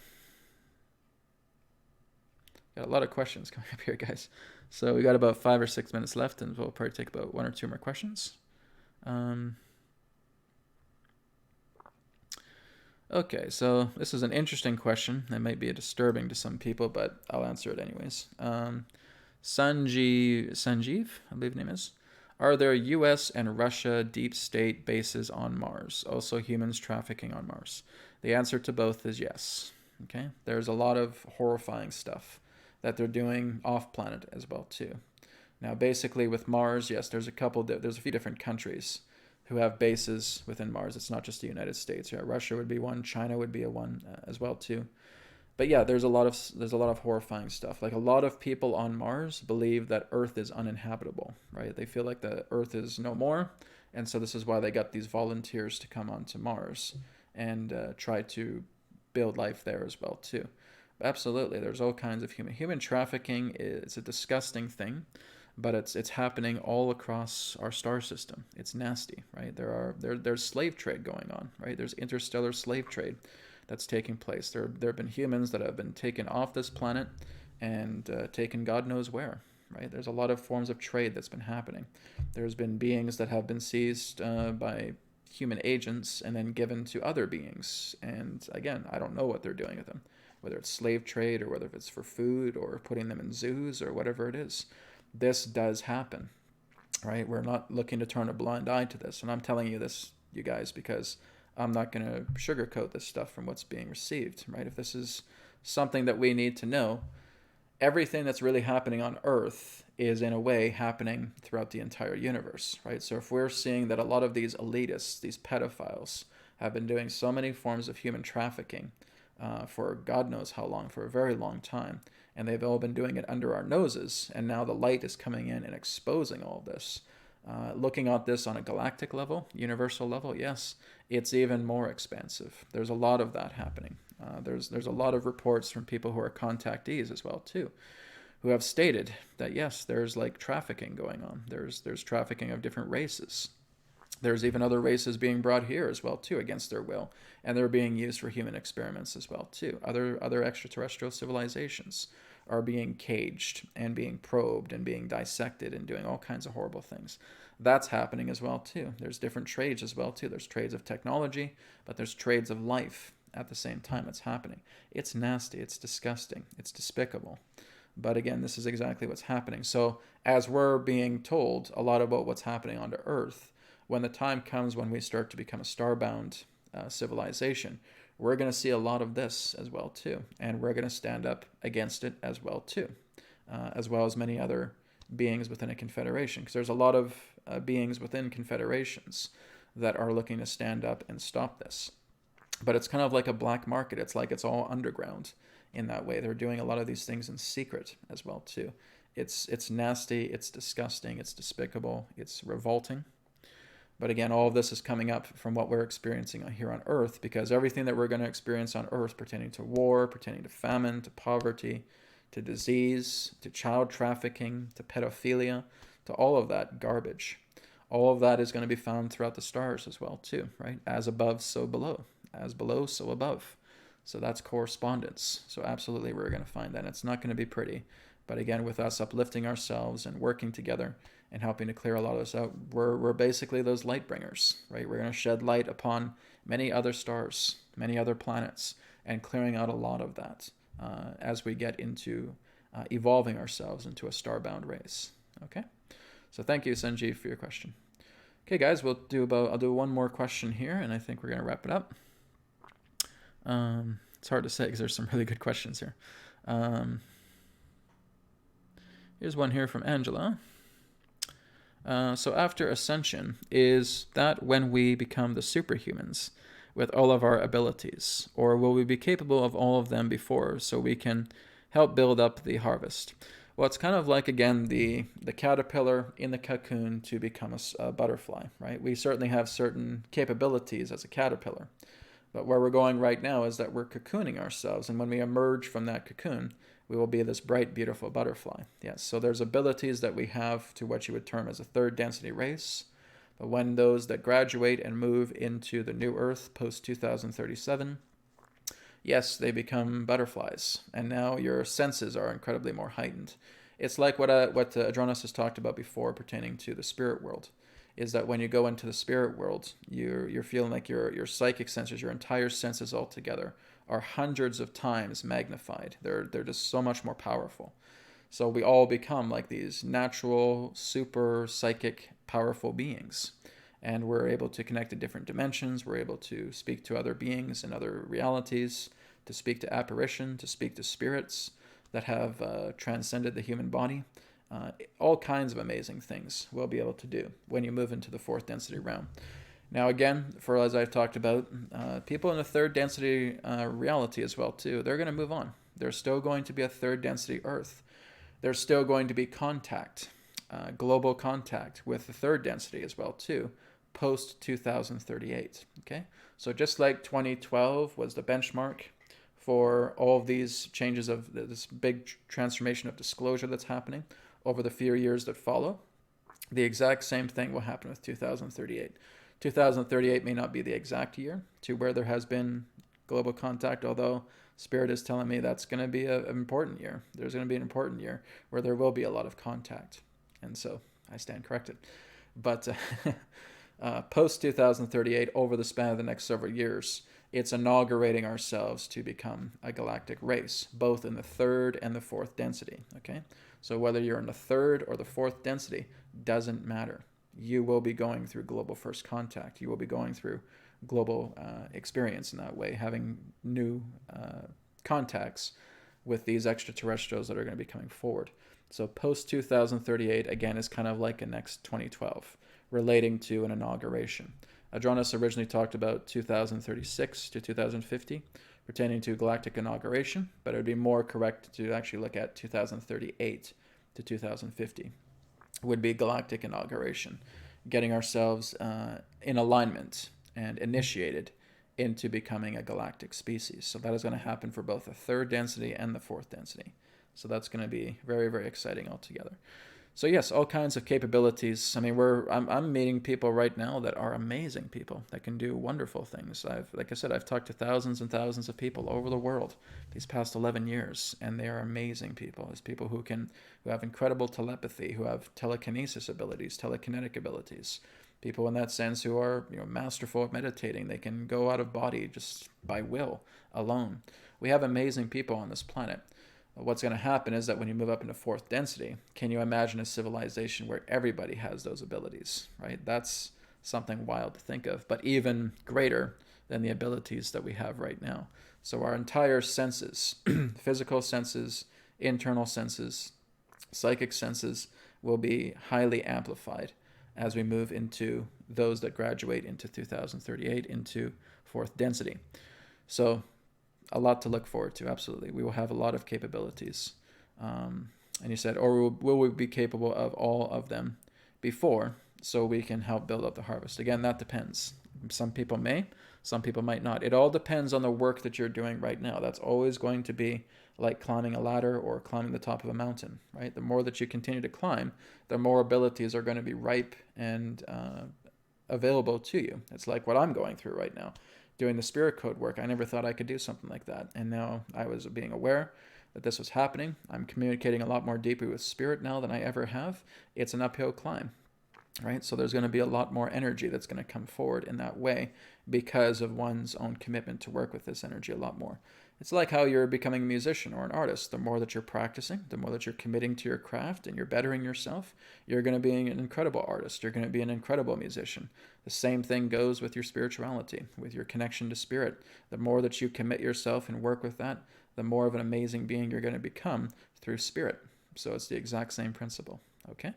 A: Got a lot of questions coming up here, guys. So we got about 5 or 6 minutes left, and we'll probably take about 1 or 2 more questions. Okay, so this is an interesting question. It might be disturbing to some people, but I'll answer it anyways. Sanjeev, I believe the name is. Are there U.S. and Russia deep state bases on Mars? Also, humans trafficking on Mars? The answer to both is yes. Okay, there's a lot of horrifying stuff that they're doing off planet as well too. Now, basically, with Mars, yes, there's a few different countries who have bases within Mars. It's not just the United States. Yeah, Russia would be one. China would be a one as well too. But yeah, there's a lot of horrifying stuff. Like a lot of people on Mars believe that Earth is uninhabitable, right? They feel like the Earth is no more, and so this is why they got these volunteers to come onto Mars and try to build life there as well too. Absolutely, there's all kinds of human trafficking. Is a disgusting thing, but it's happening all across our star system. It's nasty, right? There's slave trade going on, right? There's interstellar slave trade that's taking place. There have been humans that have been taken off this planet and taken God knows where. Right? There's a lot of forms of trade that's been happening. There's been beings that have been seized by human agents and then given to other beings. And again, I don't know what they're doing with them, whether it's slave trade or whether it's for food or putting them in zoos or whatever it is. This does happen, right? We're not looking to turn a blind eye to this. And I'm telling you this, you guys, because I'm not going to sugarcoat this stuff from what's being received, right? If this is something that we need to know, everything that's really happening on Earth is in a way happening throughout the entire universe, right? So if we're seeing that a lot of these elitists, these pedophiles, have been doing so many forms of human trafficking for God knows how long, for a very long time, and they've all been doing it under our noses, and now the light is coming in and exposing all this. Looking at this on a galactic level, universal level, yes, it's even more expansive. There's a lot of that happening. There's a lot of reports from people who are contactees as well too, who have stated that yes, there's like trafficking going on. There's trafficking of different races. There's even other races being brought here as well too against their will, and they're being used for human experiments as well too. Other extraterrestrial civilizations are being caged and being probed and being dissected and doing all kinds of horrible things. That's happening as well too. There's different trades as well too. There's trades of technology, but there's trades of life at the same time. It's happening. It's nasty. It's disgusting. It's despicable. But again, this is exactly what's happening. So as we're being told a lot about what's happening on Earth, when the time comes when we start to become a starbound civilization, we're going to see a lot of this as well too, and we're going to stand up against it as well too, as well as many other beings within a confederation, because there's a lot of beings within confederations that are looking to stand up and stop this. But it's kind of like a black market. It's like it's all underground in that way. They're doing a lot of these things in secret as well too. It's nasty, it's disgusting, it's despicable, it's revolting. But again, all of this is coming up from what we're experiencing here on Earth, because everything that we're going to experience on Earth pertaining to war, pertaining to famine, to poverty, to disease, to child trafficking, to pedophilia, to all of that garbage, all of that is going to be found throughout the stars as well too, right? As above, so below. As below, so above. So that's correspondence. So absolutely we're going to find that. It's not going to be pretty. But again, with us uplifting ourselves and working together and helping to clear a lot of this out, we're basically those light bringers, right? We're going to shed light upon many other stars, many other planets, and clearing out a lot of that as we get into evolving ourselves into a starbound race. Okay? So thank you, Sanjeev, for your question. Okay, guys, I'll do one more question here, and I think we're going to wrap it up. It's hard to say because there's some really good questions here. Here's one here from Angela. So after ascension, is that when we become the superhumans with all of our abilities? Or will we be capable of all of them before so we can help build up the harvest? Well, it's kind of like, again, the caterpillar in the cocoon to become a butterfly, right? We certainly have certain capabilities as a caterpillar. But where we're going right now is that we're cocooning ourselves. And when we emerge from that cocoon, we will be this bright, beautiful butterfly. Yes, so there's abilities that we have to what you would term as a third density race. But when those that graduate and move into the new Earth post-2037, yes, they become butterflies. And now your senses are incredibly more heightened. It's like what Adronis has talked about before pertaining to the spirit world. is that when you go into the spirit world, you're feeling like your psychic senses, your entire senses altogether, are hundreds of times magnified. They're just so much more powerful. So we all become like these natural, super psychic, powerful beings. And we're able to connect to different dimensions. We're able to speak to other beings in other realities, to speak to apparition, to speak to spirits that have transcended the human body. All kinds of amazing things we'll be able to do when you move into the fourth density realm. Now, again, for as I've talked about, people in the third density reality as well too, they're going to move on. There's still going to be a third density Earth. There's still going to be contact, global contact with the third density as well too, post 2038. Okay, so just like 2012 was the benchmark for all of these changes of this big transformation of disclosure that's happening over the few years that follow, the exact same thing will happen with 2038. 2038 may not be the exact year to where there has been global contact, although Spirit is telling me that's going to be an important year. There's going to be an important year where there will be a lot of contact. And so I stand corrected. But post 2038, over the span of the next several years, it's inaugurating ourselves to become a galactic race, both in the third and the fourth density. Okay, so whether you're in the third or the fourth density doesn't matter. You will be going through global first contact. You will be going through global experience in that way, having new contacts with these extraterrestrials that are going to be coming forward. So post 2038, again, is kind of like a next 2012, relating to an inauguration. Adronis originally talked about 2036 to 2050, pertaining to galactic inauguration, but it would be more correct to actually look at 2038 to 2050. Would be galactic inauguration, getting ourselves in alignment and initiated into becoming a galactic species. So that is going to happen for both the third density and the fourth density. So that's going to be very, very exciting altogether. So yes, all kinds of capabilities. I mean, I'm meeting people right now that are amazing people that can do wonderful things. Like I said, I've talked to thousands and thousands of people over the world these past 11 years, and they are amazing people. There's people who have incredible telepathy, who have telekinesis abilities, telekinetic abilities. People in that sense who are, masterful at meditating. They can go out of body just by will alone. We have amazing people on this planet. What's going to happen is that when you move up into fourth density, can you imagine a civilization where everybody has those abilities, right? That's something wild to think of, but even greater than the abilities that we have right now. So our entire senses, physical senses, internal senses, psychic senses, will be highly amplified as we move into those that graduate into 2038 into fourth density. So a lot to look forward to, absolutely. We will have a lot of capabilities. And you said, or will we be capable of all of them before, so we can help build up the harvest? Again, that depends. Some people may, some people might not. It all depends on the work that you're doing right now. That's always going to be like climbing a ladder or climbing the top of a mountain, right? The more that you continue to climb, the more abilities are going to be ripe and available to you. It's like what I'm going through right now. Doing the spirit code work, I never thought I could do something like that. And now I was being aware that this was happening. I'm communicating a lot more deeply with spirit now than I ever have. It's an uphill climb, right? So there's going to be a lot more energy that's going to come forward in that way because of one's own commitment to work with this energy a lot more. It's like how you're becoming a musician or an artist. The more that you're practicing, the more that you're committing to your craft and you're bettering yourself, you're going to be an incredible artist. You're going to be an incredible musician. The same thing goes with your spirituality, with your connection to spirit. The more that you commit yourself and work with that, the more of an amazing being you're going to become through spirit. So it's the exact same principle. Okay?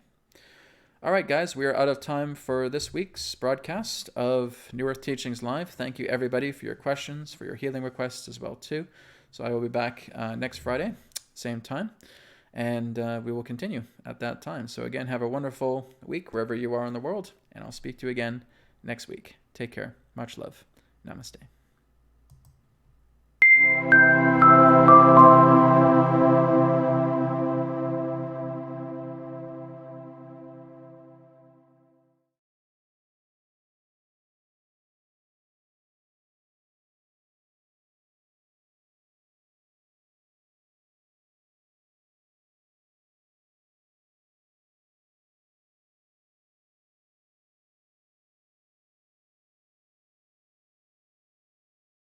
A: All right, guys, we are out of time for this week's broadcast of New Earth Teachings Live. Thank you, everybody, for your questions, for your healing requests as well, too. So I will be back next Friday, same time, and we will continue at that time. So again, have a wonderful week wherever you are in the world, and I'll speak to you again next week. Take care. Much love. Namaste.